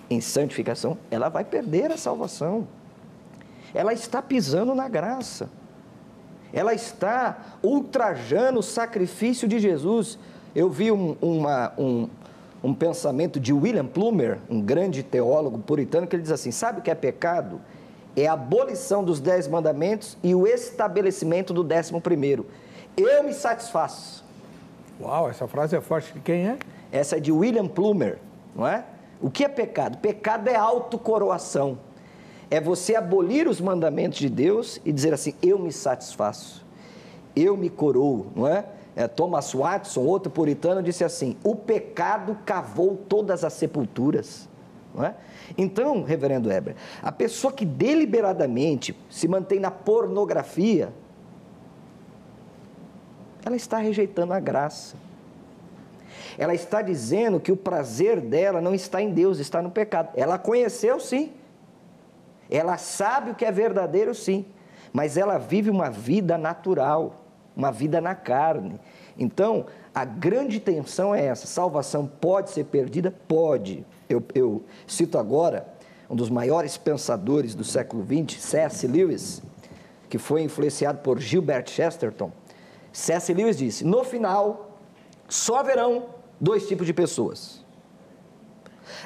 em santificação, ela vai perder a salvação. Ela está pisando na graça. Ela está ultrajando o sacrifício de Jesus. Eu vi um pensamento de William Plumer, um grande teólogo puritano, que ele diz assim, sabe o que é pecado? É a abolição dos 10 mandamentos e o estabelecimento do 11º. Eu me satisfaço. Uau, essa frase é forte. Quem é? Essa é de William Plumer, não é? O que é pecado? Pecado é autocoroação. É você abolir os mandamentos de Deus e dizer assim, eu me satisfaço, eu me coroo, não é? Thomas Watson, outro puritano, disse assim: o pecado cavou todas as sepulturas. Não é? Então, reverendo Weber, a pessoa que deliberadamente se mantém na pornografia, ela está rejeitando a graça. Ela está dizendo que o prazer dela não está em Deus, está no pecado. Ela conheceu, sim. Ela sabe o que é verdadeiro, sim. Mas ela vive uma vida natural, uma vida na carne. Então, a grande tensão é essa: salvação pode ser perdida? Pode. Eu cito agora um dos maiores pensadores do século XX, C.S. Lewis, que foi influenciado por Gilbert Chesterton. C.S. Lewis disse: no final, só haverão dois tipos de pessoas.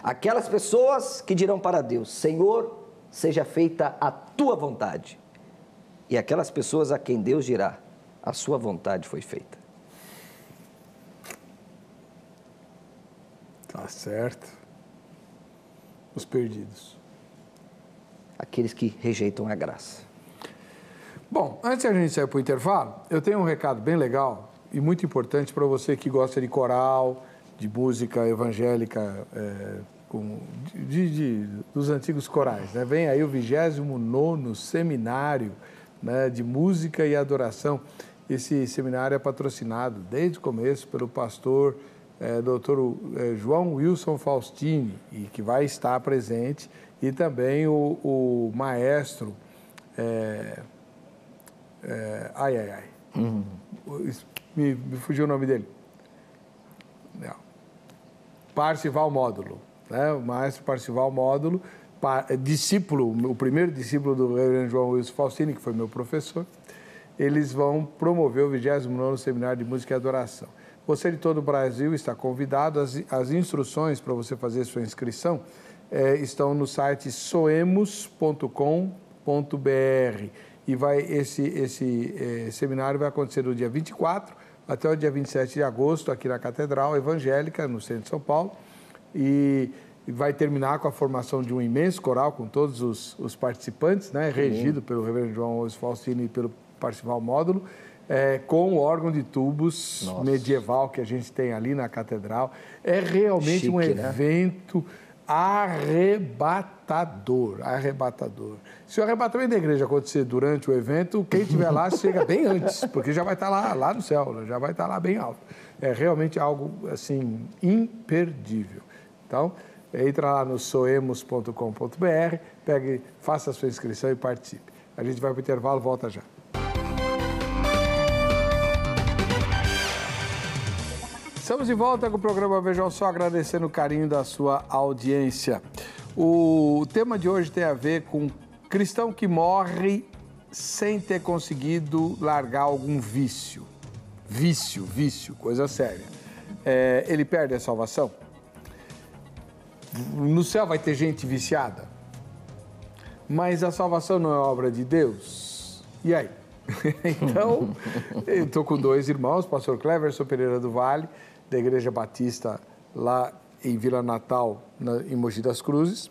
Aquelas pessoas que dirão para Deus: Senhor, seja feita a tua vontade. E aquelas pessoas a quem Deus dirá: a sua vontade foi feita. Tá certo. Os perdidos. Aqueles que rejeitam a graça. Bom, antes de a gente sair para o intervalo, eu tenho um recado bem legal e muito importante para você que gosta de coral, de música evangélica, dos antigos corais, né? Vem aí o 29º Seminário, né, de Música e Adoração. Esse seminário é patrocinado desde o começo pelo pastor Dr. João Wilson Faustini, e que vai estar presente, e também o maestro me fugiu o nome dele. Não. Parcival Módulo, né? O maestro Parcival Módulo, discípulo, o primeiro discípulo do reverendo João Wilson Faustini, que foi meu professor. Eles vão promover o 29º Seminário de Música e Adoração. Você de todo o Brasil está convidado. As instruções para você fazer sua inscrição estão no site soemos.com.br. E esse seminário vai acontecer do dia 24 até o dia 27 de agosto, aqui na Catedral Evangélica, no centro de São Paulo. E vai terminar com a formação de um imenso coral com todos os participantes, né, regido pelo reverendo João Wilson Faustini e pelo Parcival Módulo. Com o órgão de tubos medieval que a gente tem ali na catedral. É realmente chique, um evento, né? Arrebatador. Se o arrebatamento da igreja acontecer durante o evento, quem estiver lá chega bem antes, porque já vai estar lá no céu, já vai estar lá bem alto. É realmente algo, assim, imperdível. Então, entra lá no soemos.com.br, faça a sua inscrição e participe. A gente vai para o intervalo, volta já. Estamos de volta com o programa Vejam Só, agradecendo o carinho da sua audiência. O tema de hoje tem a ver com cristão que morre sem ter conseguido largar algum vício. Vício, coisa séria. Ele perde a salvação? No céu vai ter gente viciada? Mas a salvação não é obra de Deus? E aí? Então, eu estou com dois irmãos, pastor Cleverson Pereira do Vale, da Igreja Batista lá em Vila Natal, em Mogi das Cruzes,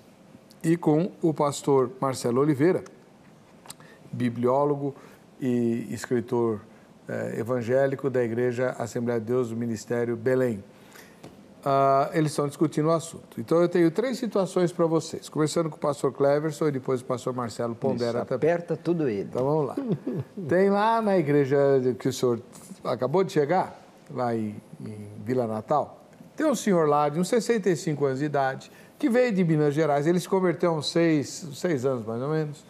e com o pastor Marcelo Oliveira, bibliólogo e escritor evangélico da Igreja Assembleia de Deus do Ministério Belém. Eles estão discutindo o assunto. Então, eu tenho 3 situações para vocês. Começando com o pastor Cleverson e depois o pastor Marcelo pondera também. Aperta tudo ele. Então, vamos lá. Tem lá na igreja que o senhor acabou de chegar, lá em Vila Natal, tem um senhor lá de uns 65 anos de idade, que veio de Minas Gerais. Ele se converteu há uns 6 anos, mais ou menos,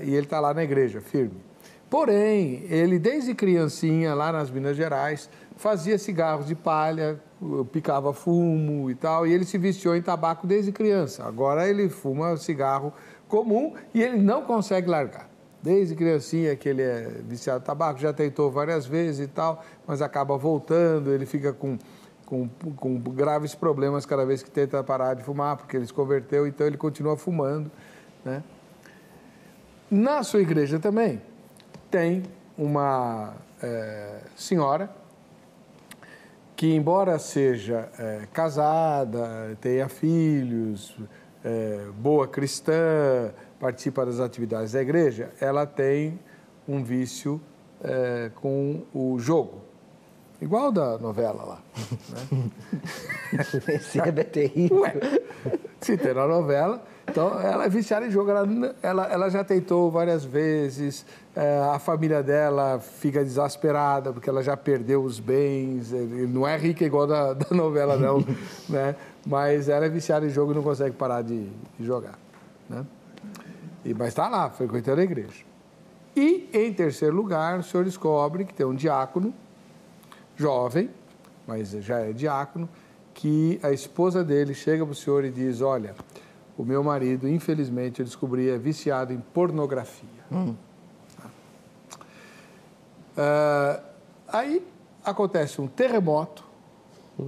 e ele está lá na igreja, firme. Porém, ele, desde criancinha, lá nas Minas Gerais, fazia cigarros de palha, picava fumo e tal, e ele se viciou em tabaco desde criança. Agora ele fuma cigarro comum e ele não consegue largar. Desde criancinha que ele é viciado em tabaco, já tentou várias vezes e tal, mas acaba voltando, ele fica com graves problemas cada vez que tenta parar de fumar, porque ele se converteu, então ele continua fumando, né? Na sua igreja também tem uma senhora que, embora seja casada, tenha filhos, boa cristã, participa das atividades da igreja, ela tem um vício com o jogo. igual da novela lá. Né? Esse Heber é terrível. Ué, se tem na novela. Então, ela é viciada em jogo. Ela já tentou várias vezes. A família dela fica desesperada porque ela já perdeu os bens. Não é rica igual da novela, não. Né? Mas ela é viciada em jogo e não consegue parar de jogar. Né? Mas está lá, frequentando a igreja. E, em terceiro lugar, o senhor descobre que tem um diácono, jovem, mas já é diácono, que a esposa dele chega para o senhor e diz, olha, o meu marido, infelizmente, eu descobri, é viciado em pornografia. Aí acontece um terremoto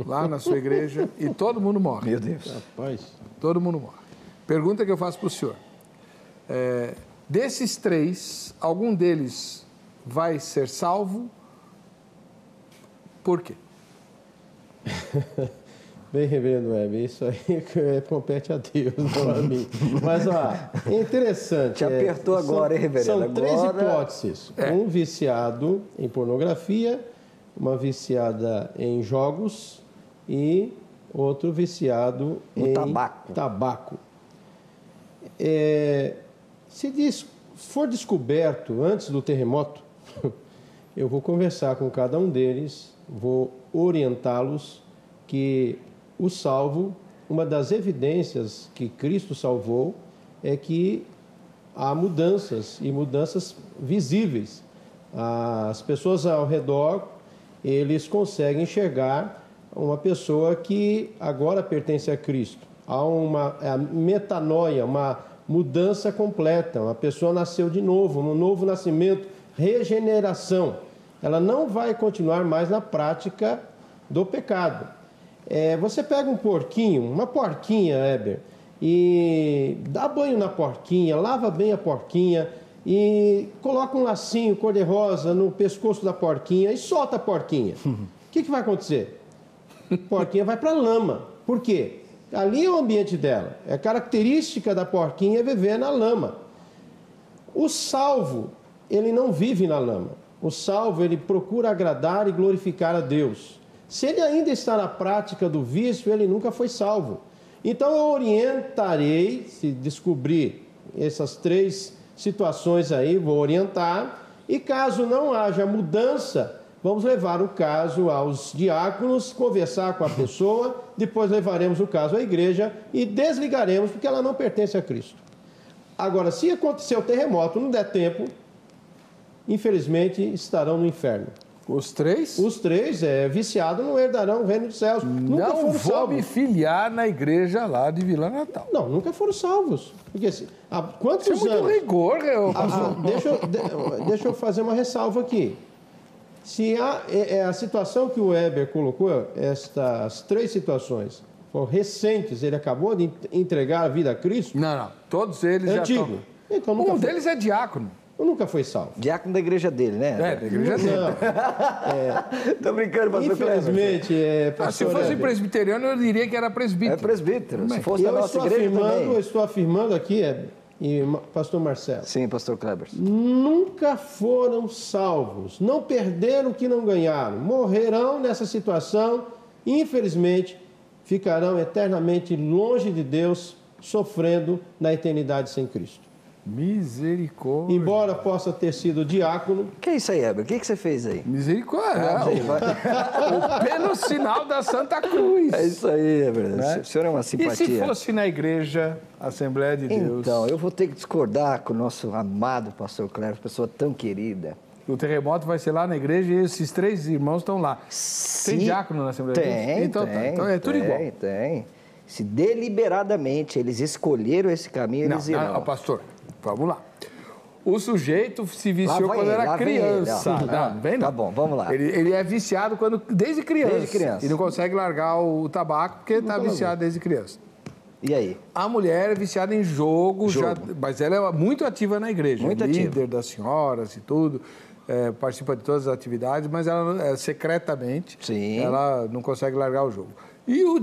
lá na sua igreja e todo mundo morre. Meu Deus. Rapaz. Todo mundo morre. Pergunta que eu faço para o senhor. Desses 3, algum deles vai ser salvo? Por quê? Bem, reverendo Heber, isso aí compete a Deus, não a mim. Mas, ó, é interessante. Te apertou agora, hein, reverendo? São 3 hipóteses. Um viciado em pornografia, uma viciada em jogos e outro viciado em tabaco. Se for descoberto antes do terremoto, eu vou conversar com cada um deles, vou orientá-los que o salvo, uma das evidências que Cristo salvou é que há mudanças e mudanças visíveis. As pessoas ao redor, eles conseguem enxergar uma pessoa que agora pertence a Cristo. Há uma metanoia, uma mudança completa. Uma pessoa nasceu de novo, um novo nascimento, regeneração. Ela não vai continuar mais na prática do pecado. Você pega um porquinho, uma porquinha, Heber, e dá banho na porquinha, lava bem a porquinha e coloca um lacinho cor-de-rosa no pescoço da porquinha e solta a porquinha. O que vai acontecer? A porquinha vai para a lama. Por quê? Ali é o ambiente dela. É característica da porquinha viver na lama. O salvo, ele não vive na lama. O salvo, ele procura agradar e glorificar a Deus. Se ele ainda está na prática do vício, ele nunca foi salvo. Então eu orientarei, se descobrir essas 3 situações aí, vou orientar. E caso não haja mudança, vamos levar o caso aos diáconos, conversar com a pessoa, depois levaremos o caso à igreja e desligaremos, porque ela não pertence a Cristo. Agora, se acontecer o terremoto, não der tempo, infelizmente estarão no inferno. Os 3? Os 3, viciados, não herdarão o reino dos céus. Nunca não foram vou salvos. me filiar na igreja lá de Vila Natal. Não, nunca foram salvos. Porque há quantos Isso é muito anos... rigor, Deixa eu fazer uma ressalva aqui. Se a situação que o Heber colocou, estas 3 situações, foram recentes, ele acabou de entregar a vida a Cristo. Não. Todos eles antigo. já estão... Então, um deles é diácono. Nunca foi salvo. Diácono da igreja dele, né? Da igreja dele. Tô brincando, pastor Infelizmente, se fosse presbiteriano, eu diria que era presbítero. É presbítero. Se fosse da nossa igreja também. Eu estou afirmando aqui, e pastor Marcelo. Sim, pastor Kleber. Nunca foram salvos. Não perderam o que não ganharam. Morrerão nessa situação. Infelizmente, ficarão eternamente longe de Deus, sofrendo na eternidade sem Cristo. Misericórdia. Embora possa ter sido diácono. O que é isso aí, Heber? O que você fez aí? Misericórdia. Pelo sinal da Santa Cruz. É isso aí, Heber. Né? O senhor é uma simpatia. E se fosse na igreja, Assembleia de Deus? Então, eu vou ter que discordar com o nosso amado pastor Cleber, pessoa tão querida. O terremoto vai ser lá na igreja e esses 3 irmãos estão lá. Tem diácono na Assembleia de Deus? Então é tudo igual. Tem. Se deliberadamente eles escolheram esse caminho, eles irão. Não, pastor, vamos lá. O sujeito se viciou quando era criança. Não, vem não. Tá bom, vamos lá. Ele é viciado desde criança. Desde criança. E não consegue largar o tabaco porque está viciado desde criança. E aí? A mulher é viciada em jogo. Mas ela é muito ativa na igreja. Muito líder das senhoras e tudo. Participa de todas as atividades, mas ela secretamente ela não consegue largar o jogo. E o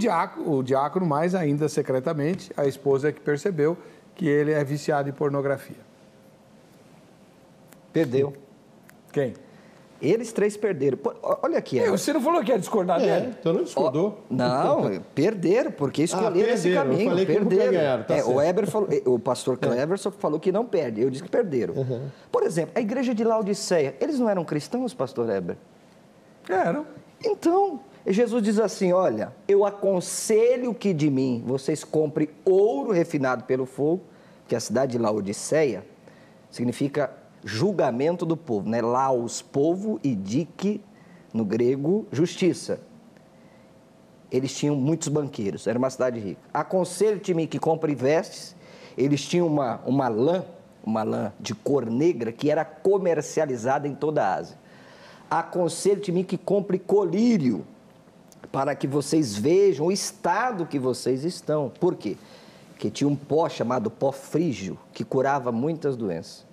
diácono, mais ainda secretamente, a esposa é que percebeu que ele é viciado em pornografia. Perdeu. Quem? Eles 3 perderam. Pô, olha aqui. Você não falou que ia discordar dele? Então não discordou. Não, perderam, porque escolheram esse perderam. caminho. Eu falei que Perderam. nunca ganharam, tá certo. O Weber falou, o pastor Cleverson falou que não perde. Eu disse que perderam. Por exemplo, a igreja de Laodiceia, eles não eram cristãos, pastor Weber? Eram. Então, Jesus diz assim, olha, eu aconselho que de mim vocês comprem ouro refinado pelo fogo, que a cidade de Laodiceia significa julgamento do povo, né? Laos, povo, e dike, no grego, justiça. Eles tinham muitos banqueiros, era uma cidade rica. Aconselho-te mim que compre vestes. Eles tinham uma lã de cor negra que era comercializada em toda a Ásia. Aconselho-te mim que compre colírio, para que vocês vejam o estado que vocês estão. Por quê? Porque tinha um pó chamado pó frígio, que curava muitas doenças.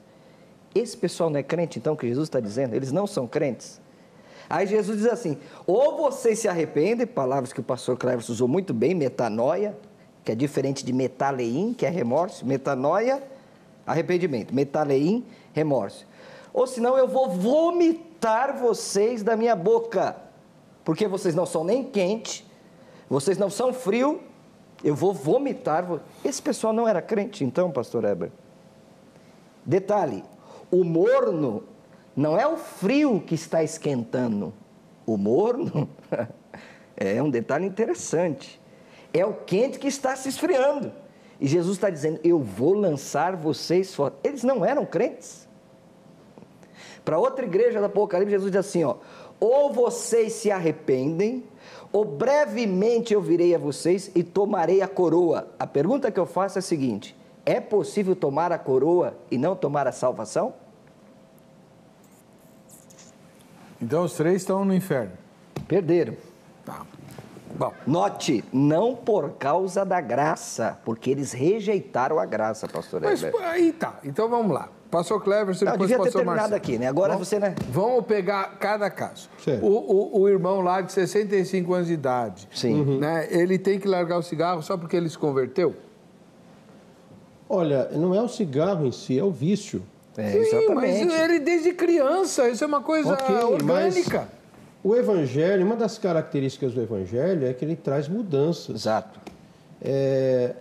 Esse pessoal não é crente, então, que Jesus está dizendo? Eles não são crentes. Aí Jesus diz assim, ou vocês se arrependem, palavras que o pastor Cleverson usou muito bem, metanoia, que é diferente de metaleim, que é remorso, metanoia, arrependimento, metaleim, remorso. Ou senão eu vou vomitar vocês da minha boca, porque vocês não são nem quente, vocês não são frio, eu vou vomitar. Esse pessoal não era crente, então, pastor Weber? Detalhe, o morno não é o frio que está esquentando. O morno é um detalhe interessante. É o quente que está se esfriando. E Jesus está dizendo, eu vou lançar vocês fora. Eles não eram crentes. Para outra igreja do Apocalipse, Jesus diz assim, ó, ou vocês se arrependem, ou brevemente eu virei a vocês e tomarei a coroa. A pergunta que eu faço é a seguinte, é possível tomar a coroa e não tomar a salvação? Então os 3 estão no inferno. Perderam. Tá. Bom. Note, não por causa da graça, porque eles rejeitaram a graça, pastor Mas Heber. aí tá. Então vamos lá. Pastor Cleverson, depois devia ter pastor terminado Marcelo. aqui, né? Agora você, né? Vamos pegar cada caso. Certo. O irmão lá de 65 anos de idade, Sim. né? Ele tem que largar o cigarro só porque ele se converteu? Olha, não é o cigarro em si, é o vício. Sim, Exatamente. mas ele desde criança, isso é uma coisa orgânica. Mas o Evangelho, uma das características do Evangelho é que ele traz mudanças. Exato.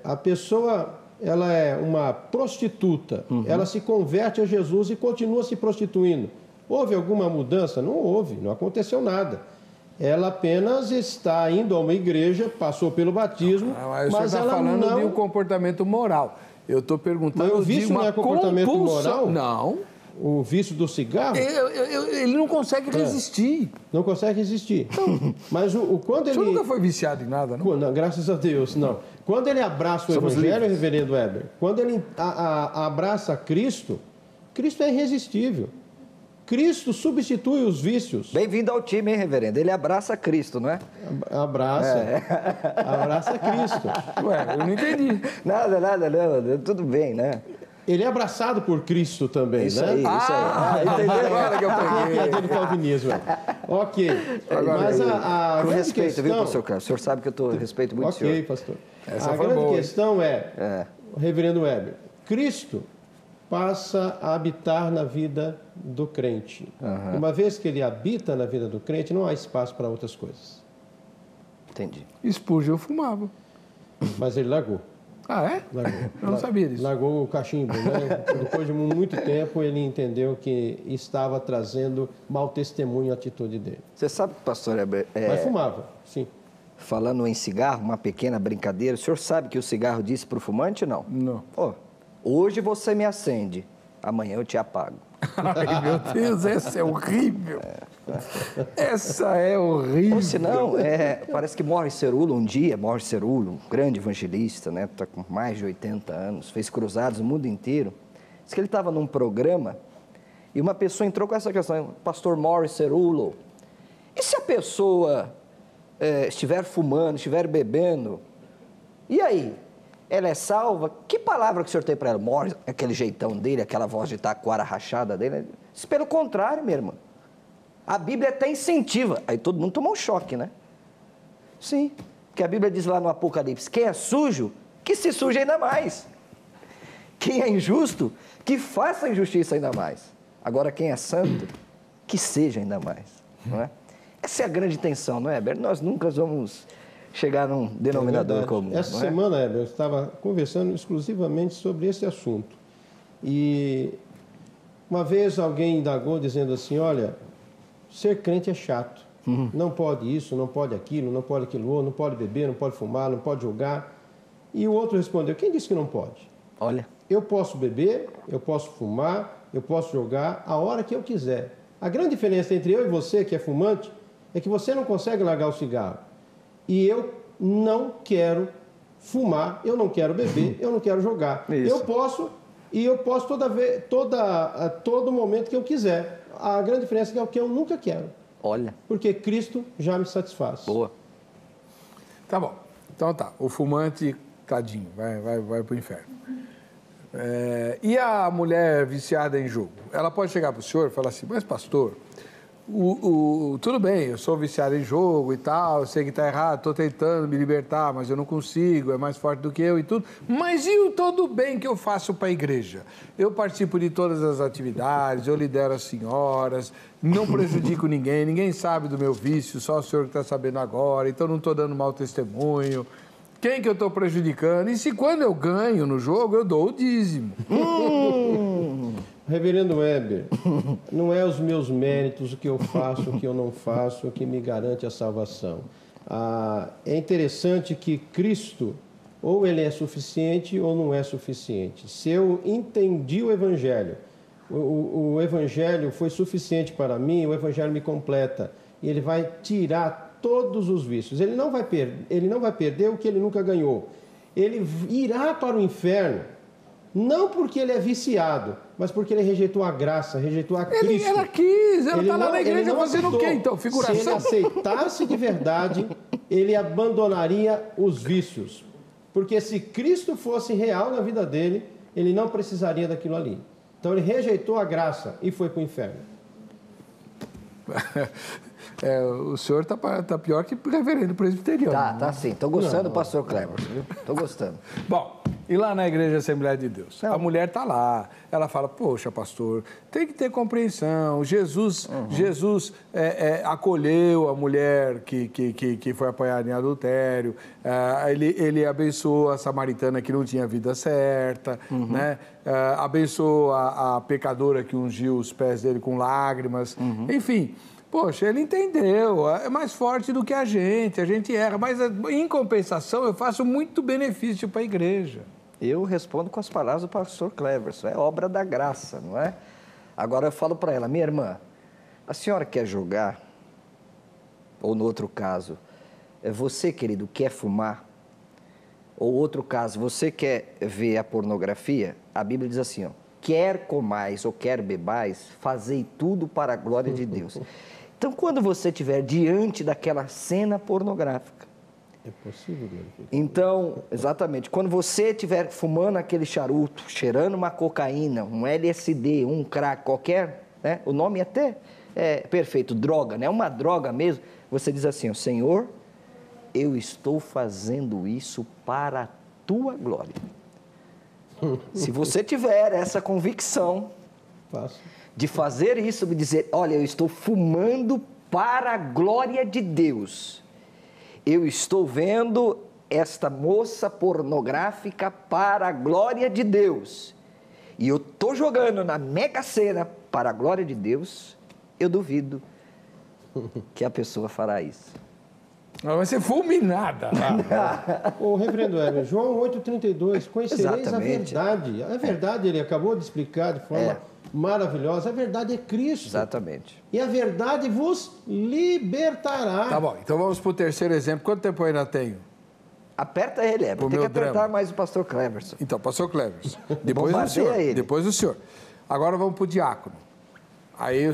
A pessoa, ela é uma prostituta, ela se converte a Jesus e continua se prostituindo. Houve alguma mudança? Não houve, não aconteceu nada. Ela apenas está indo a uma igreja, passou pelo batismo, mas você está ela falando não... de um comportamento moral. Eu estou perguntando Mas o vício de uma não é comportamento compulsão. moral? Não. O vício do cigarro Ele não consegue resistir. não consegue existir. Mas quando O senhor ele... nunca foi viciado em nada, não? Não, graças a Deus, não. Quando ele abraça o Evangelho, reverendo Weber, quando ele abraça Cristo, Cristo é irresistível. Cristo substitui os vícios. Bem-vindo ao time, hein, reverendo? Ele abraça Cristo, não é? Abraça. Abraça Cristo. Ué, eu não entendi. Nada, não, tudo bem, né? Ele é abraçado por Cristo também, Isso né? aí, isso aí. Entendeu? Agora que eu peguei. É do calvinismo. Ok. Agora Mas eu a Com grande respeito, questão... viu, pastor Carlos? O senhor sabe que eu respeito muito o senhor. Ok, pastor. Essa a foi grande boa, questão reverendo Weber, Cristo passa a habitar na vida do crente. Uma vez que ele habita na vida do crente, não há espaço para outras coisas. Entendi. Spurgeon fumava. Mas ele largou. Ah, é? Largou. Eu não sabia disso. Largou o cachimbo, né? Depois de muito tempo, ele entendeu que estava trazendo mau testemunho à atitude dele. Você sabe, pastor Heber, Mas fumava, sim. falando em cigarro, uma pequena brincadeira, o senhor sabe que o cigarro disse para o fumante, não? Não. Ó, hoje você me acende, amanhã eu te apago. Ai, meu Deus, essa é horrível. Essa é horrível. Ou senão, parece que Morris Cerullo, um grande evangelista, né, está com mais de 80 anos, fez cruzados no mundo inteiro, disse que ele estava num programa e uma pessoa entrou com essa questão, pastor Morris Cerullo, e se a pessoa estiver fumando, estiver bebendo, e aí? Ela é salva? Que palavra que o senhor tem para ela? Morris, aquele jeitão dele, aquela voz de taquara rachada dele, disse, pelo contrário, minha irmã. A Bíblia até incentiva. Aí todo mundo tomou um choque, né? Sim, porque a Bíblia diz lá no Apocalipse, quem é sujo, que se suje ainda mais. Quem é injusto, que faça injustiça ainda mais. Agora, quem é santo, que seja ainda mais, não é? Essa é a grande tensão, não é, Heber? Nós nunca vamos chegar num denominador comum. Essa semana, Heber, eu estava conversando exclusivamente sobre esse assunto. E uma vez alguém indagou dizendo assim, olha, ser crente é chato. Não pode isso, não pode aquilo, não pode aquilo outro, não pode beber, não pode fumar, não pode jogar. E o outro respondeu, quem disse que não pode? Olha. Eu posso beber, eu posso fumar, eu posso jogar a hora que eu quiser. A grande diferença entre eu e você, que é fumante, é que você não consegue largar o cigarro. E eu não quero fumar, eu não quero beber, eu não quero jogar. Isso. Eu posso, e eu posso todo momento que eu quiser. A grande diferença é que eu nunca quero. Olha. Porque Cristo já me satisfaz. Boa. Tá bom. Então tá. O fumante, tadinho, vai pro inferno. E a mulher viciada em jogo? Ela pode chegar pro senhor e falar assim, mas pastor, tudo bem, eu sou viciado em jogo e tal, eu sei que tá errado, tô tentando me libertar, mas eu não consigo, é mais forte do que eu e tudo. Mas e o todo bem que eu faço para a igreja? Eu participo de todas as atividades, eu lidero as senhoras, não prejudico ninguém, ninguém sabe do meu vício, só o senhor que está sabendo agora, então não estou dando mau testemunho. Quem que eu estou prejudicando? E se quando eu ganho no jogo, eu dou o dízimo? Reverendo Weber, não é os meus méritos, o que eu faço, o que eu não faço, o que me garante a salvação. É interessante que Cristo, ou ele é suficiente ou não é suficiente. Se eu entendi o Evangelho, o Evangelho foi suficiente para mim, o Evangelho me completa. E ele vai tirar todos os vícios. Ele não vai perder o que ele nunca ganhou. Ele irá para o inferno, não porque ele é viciado, mas porque ele rejeitou a graça, rejeitou a Cristo. Ela quis, ela está lá na igreja fazendo o quê, então? Figuração? Se ele aceitasse de verdade, ele abandonaria os vícios. Porque se Cristo fosse real na vida dele, ele não precisaria daquilo ali. Então ele rejeitou a graça e foi para o inferno. O senhor tá pior que reverendo presbiteriano. Tá sim. Estou gostando do pastor Kleber, viu? Estou gostando. Bom, e lá na Igreja Assembleia de Deus? Não. A mulher tá lá, ela fala, poxa, pastor, tem que ter compreensão. Jesus acolheu a mulher que foi apanhada em adultério, ele abençoou a samaritana que não tinha vida certa, né? Abençoou a pecadora que ungiu os pés dele com lágrimas, enfim... Poxa, ele entendeu, é mais forte do que a gente erra, mas em compensação eu faço muito benefício para a igreja. Eu respondo com as palavras do pastor Cleverson, é obra da graça, não é? Agora eu falo para ela, minha irmã, a senhora quer jogar? Ou no outro caso, você, querido, quer fumar? Ou outro caso, você quer ver a pornografia? A Bíblia diz assim, ó, quer comais ou quer bebais, fazei tudo para a glória de Deus. Então, quando você estiver diante daquela cena pornográfica... É possível, meu filho. Então, exatamente, quando você estiver fumando aquele charuto, cheirando uma cocaína, um LSD, um crack qualquer, né? O nome até é perfeito, droga, né? Uma droga mesmo. Você diz assim, ó, Senhor, eu estou fazendo isso para a tua glória. Se você tiver essa convicção... Faço. De fazer isso, de dizer, olha, eu estou fumando para a glória de Deus. Eu estou vendo esta moça pornográfica para a glória de Deus. E eu estou jogando na Mega Sena para a glória de Deus. Eu duvido que a pessoa fará isso. Ela vai ser fulminada. O reverendo Weber, João 8,32, conhecereis Exatamente. a verdade. A verdade ele acabou de explicar de forma maravilhosa. A verdade é Cristo. Exatamente. E a verdade vos libertará. Tá bom, então vamos para o terceiro exemplo. Quanto tempo eu ainda tenho? Aperta ele, Heber. Tem que apertar mais o pastor Cleverson. Então, pastor Cleverson. Depois o Bombardeia senhor. ele. Depois o senhor. Agora vamos para o diácono. Aí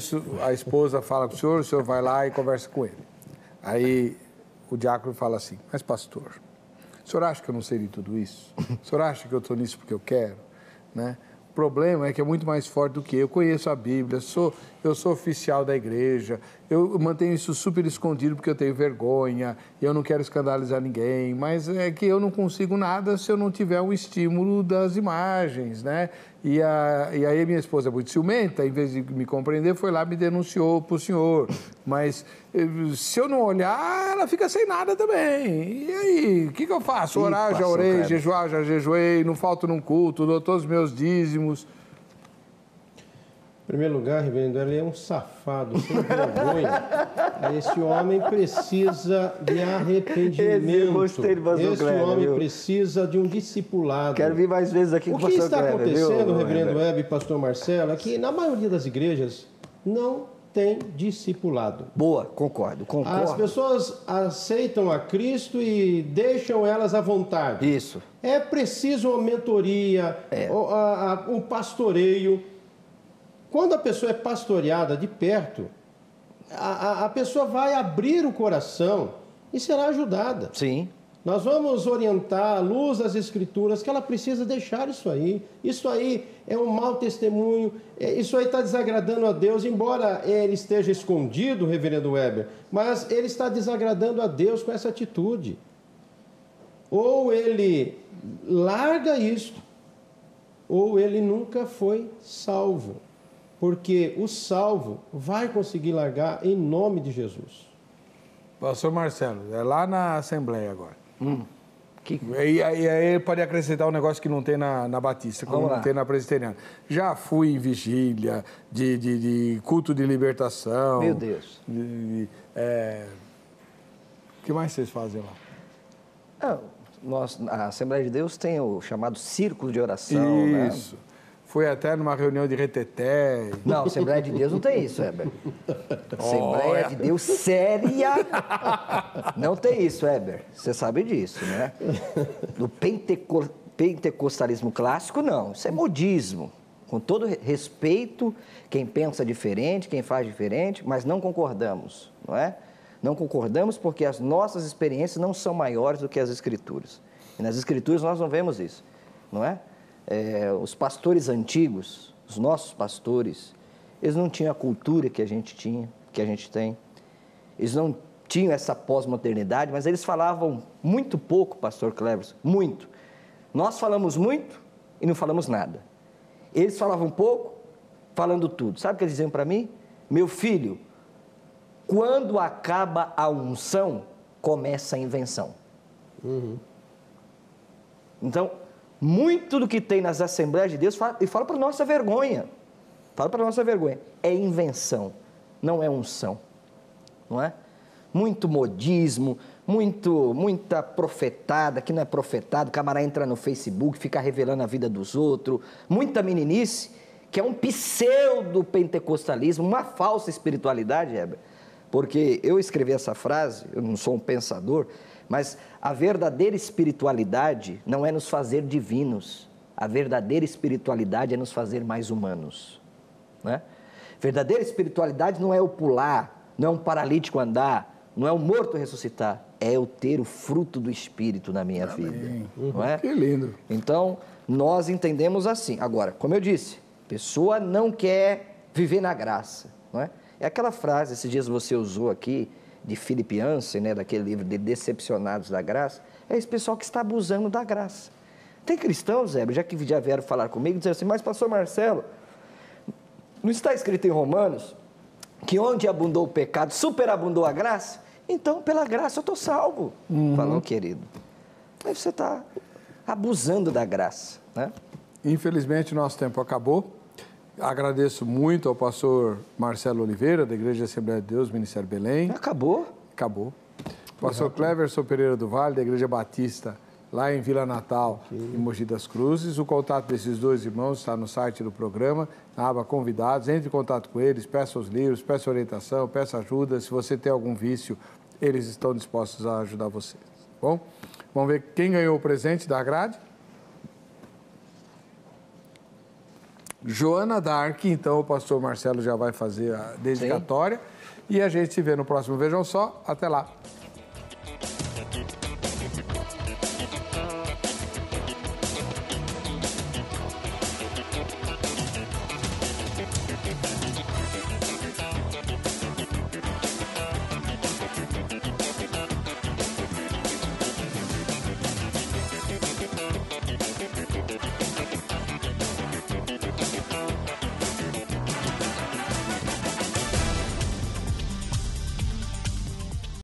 a esposa fala com o senhor vai lá e conversa com ele. Aí o diácono fala assim, mas pastor, o senhor acha que eu não sei de tudo isso? O senhor acha que eu estou nisso porque eu quero? Né? O problema é que é muito mais forte do que eu conheço a Bíblia, eu sou oficial da igreja, eu mantenho isso super escondido porque eu tenho vergonha, eu não quero escandalizar ninguém, mas é que eu não consigo nada se eu não tiver um estímulo das imagens, né? E aí minha esposa é muito ciumenta, em vez de me compreender, foi lá e me denunciou para o senhor. Mas se eu não olhar, ela fica sem nada também. E aí, o que eu faço? Orar, já orei, jejuar, já jejuei, não falto num culto, dou todos os meus dízimos. Em primeiro lugar, reverendo, ele é um safado, sem vergonha. Esse homem precisa de arrependimento. Eu gostei do pastor Esse Kleber, homem viu? precisa de um discipulado. Quero vir mais vezes aqui com o pastor Kleber. O que está acontecendo, viu, reverendo Web e pastor Marcelo, é que na maioria das igrejas não tem discipulado. Boa, concordo. As pessoas aceitam a Cristo e deixam elas à vontade. Isso. É preciso uma mentoria, um pastoreio. Quando a pessoa é pastoreada de perto, a pessoa vai abrir o coração e será ajudada. Sim. Nós vamos orientar à luz das Escrituras que ela precisa deixar isso aí. Isso aí é um mau testemunho, isso aí está desagradando a Deus, embora ele esteja escondido, reverendo Weber, mas ele está desagradando a Deus com essa atitude. Ou ele larga isto, ou ele nunca foi salvo. Porque o salvo vai conseguir largar em nome de Jesus. Pastor Marcelo, é lá na Assembleia agora. E aí pode acrescentar um negócio que não tem na Batista, como não tem na Presbiteriana. Já fui em vigília, de culto de libertação. Meu Deus. O que mais vocês fazem lá? A Assembleia de Deus tem o chamado círculo de oração, né? Isso. Fui até numa reunião de reteté. Não, Assembleia de Deus não tem isso, Heber. Assembleia de Deus séria. Não tem isso, Heber. Você sabe disso, né? No pentecostalismo clássico, não. Isso é modismo. Com todo respeito, quem pensa diferente, quem faz diferente, mas não concordamos, não é? Não concordamos porque as nossas experiências não são maiores do que as Escrituras. E nas Escrituras nós não vemos isso, não é? Os pastores antigos, os nossos pastores, eles não tinham a cultura que a gente tinha, que a gente tem. Eles não tinham essa pós-modernidade, mas eles falavam muito pouco, pastor Cleverson, muito. Nós falamos muito e não falamos nada. Eles falavam pouco, falando tudo. Sabe o que eles diziam para mim? Meu filho, quando acaba a unção, começa a invenção. Então, muito do que tem nas Assembleias de Deus, e fala para nossa vergonha, é invenção, não é unção, não é? Muito modismo, muita profetada, que não é profetada, o camarada entra no Facebook, fica revelando a vida dos outros, muita meninice, que é um pseudo-pentecostalismo, uma falsa espiritualidade, Heber, porque eu escrevi essa frase, eu não sou um pensador, mas a verdadeira espiritualidade não é nos fazer divinos. A verdadeira espiritualidade é nos fazer mais humanos, né? Verdadeira espiritualidade não é eu pular, não é um paralítico andar, não é um morto ressuscitar. É eu ter o fruto do Espírito na minha vida. Não é? Que lindo. Então, nós entendemos assim. Agora, como eu disse, a pessoa não quer viver na graça, não é? É aquela frase, esses dias você usou aqui, de Philip Yancey, né, daquele livro de Decepcionados da Graça, é esse pessoal que está abusando da graça. Tem cristãos, Zé, já que já vieram falar comigo, dizer assim, mas pastor Marcelo, não está escrito em Romanos que onde abundou o pecado, superabundou a graça? Então, pela graça eu estou salvo. Falou, querido. Aí você está abusando da graça, né? Infelizmente, nosso tempo acabou. Agradeço muito ao pastor Marcelo Oliveira, da Igreja Assembleia de Deus, Ministério Belém. Acabou? Acabou. Pastor Cleverson Pereira do Vale, da Igreja Batista, lá em Vila Natal, em Mogi das Cruzes. O contato desses dois irmãos está no site do programa, na aba Convidados. Entre em contato com eles, peça os livros, peça orientação, peça ajuda. Se você tem algum vício, eles estão dispostos a ajudar você. Bom, vamos ver quem ganhou o presente da grade. Joana Dark, então o pastor Marcelo já vai fazer a dedicatória. Sim. E a gente se vê no próximo Vejam Só. Até lá.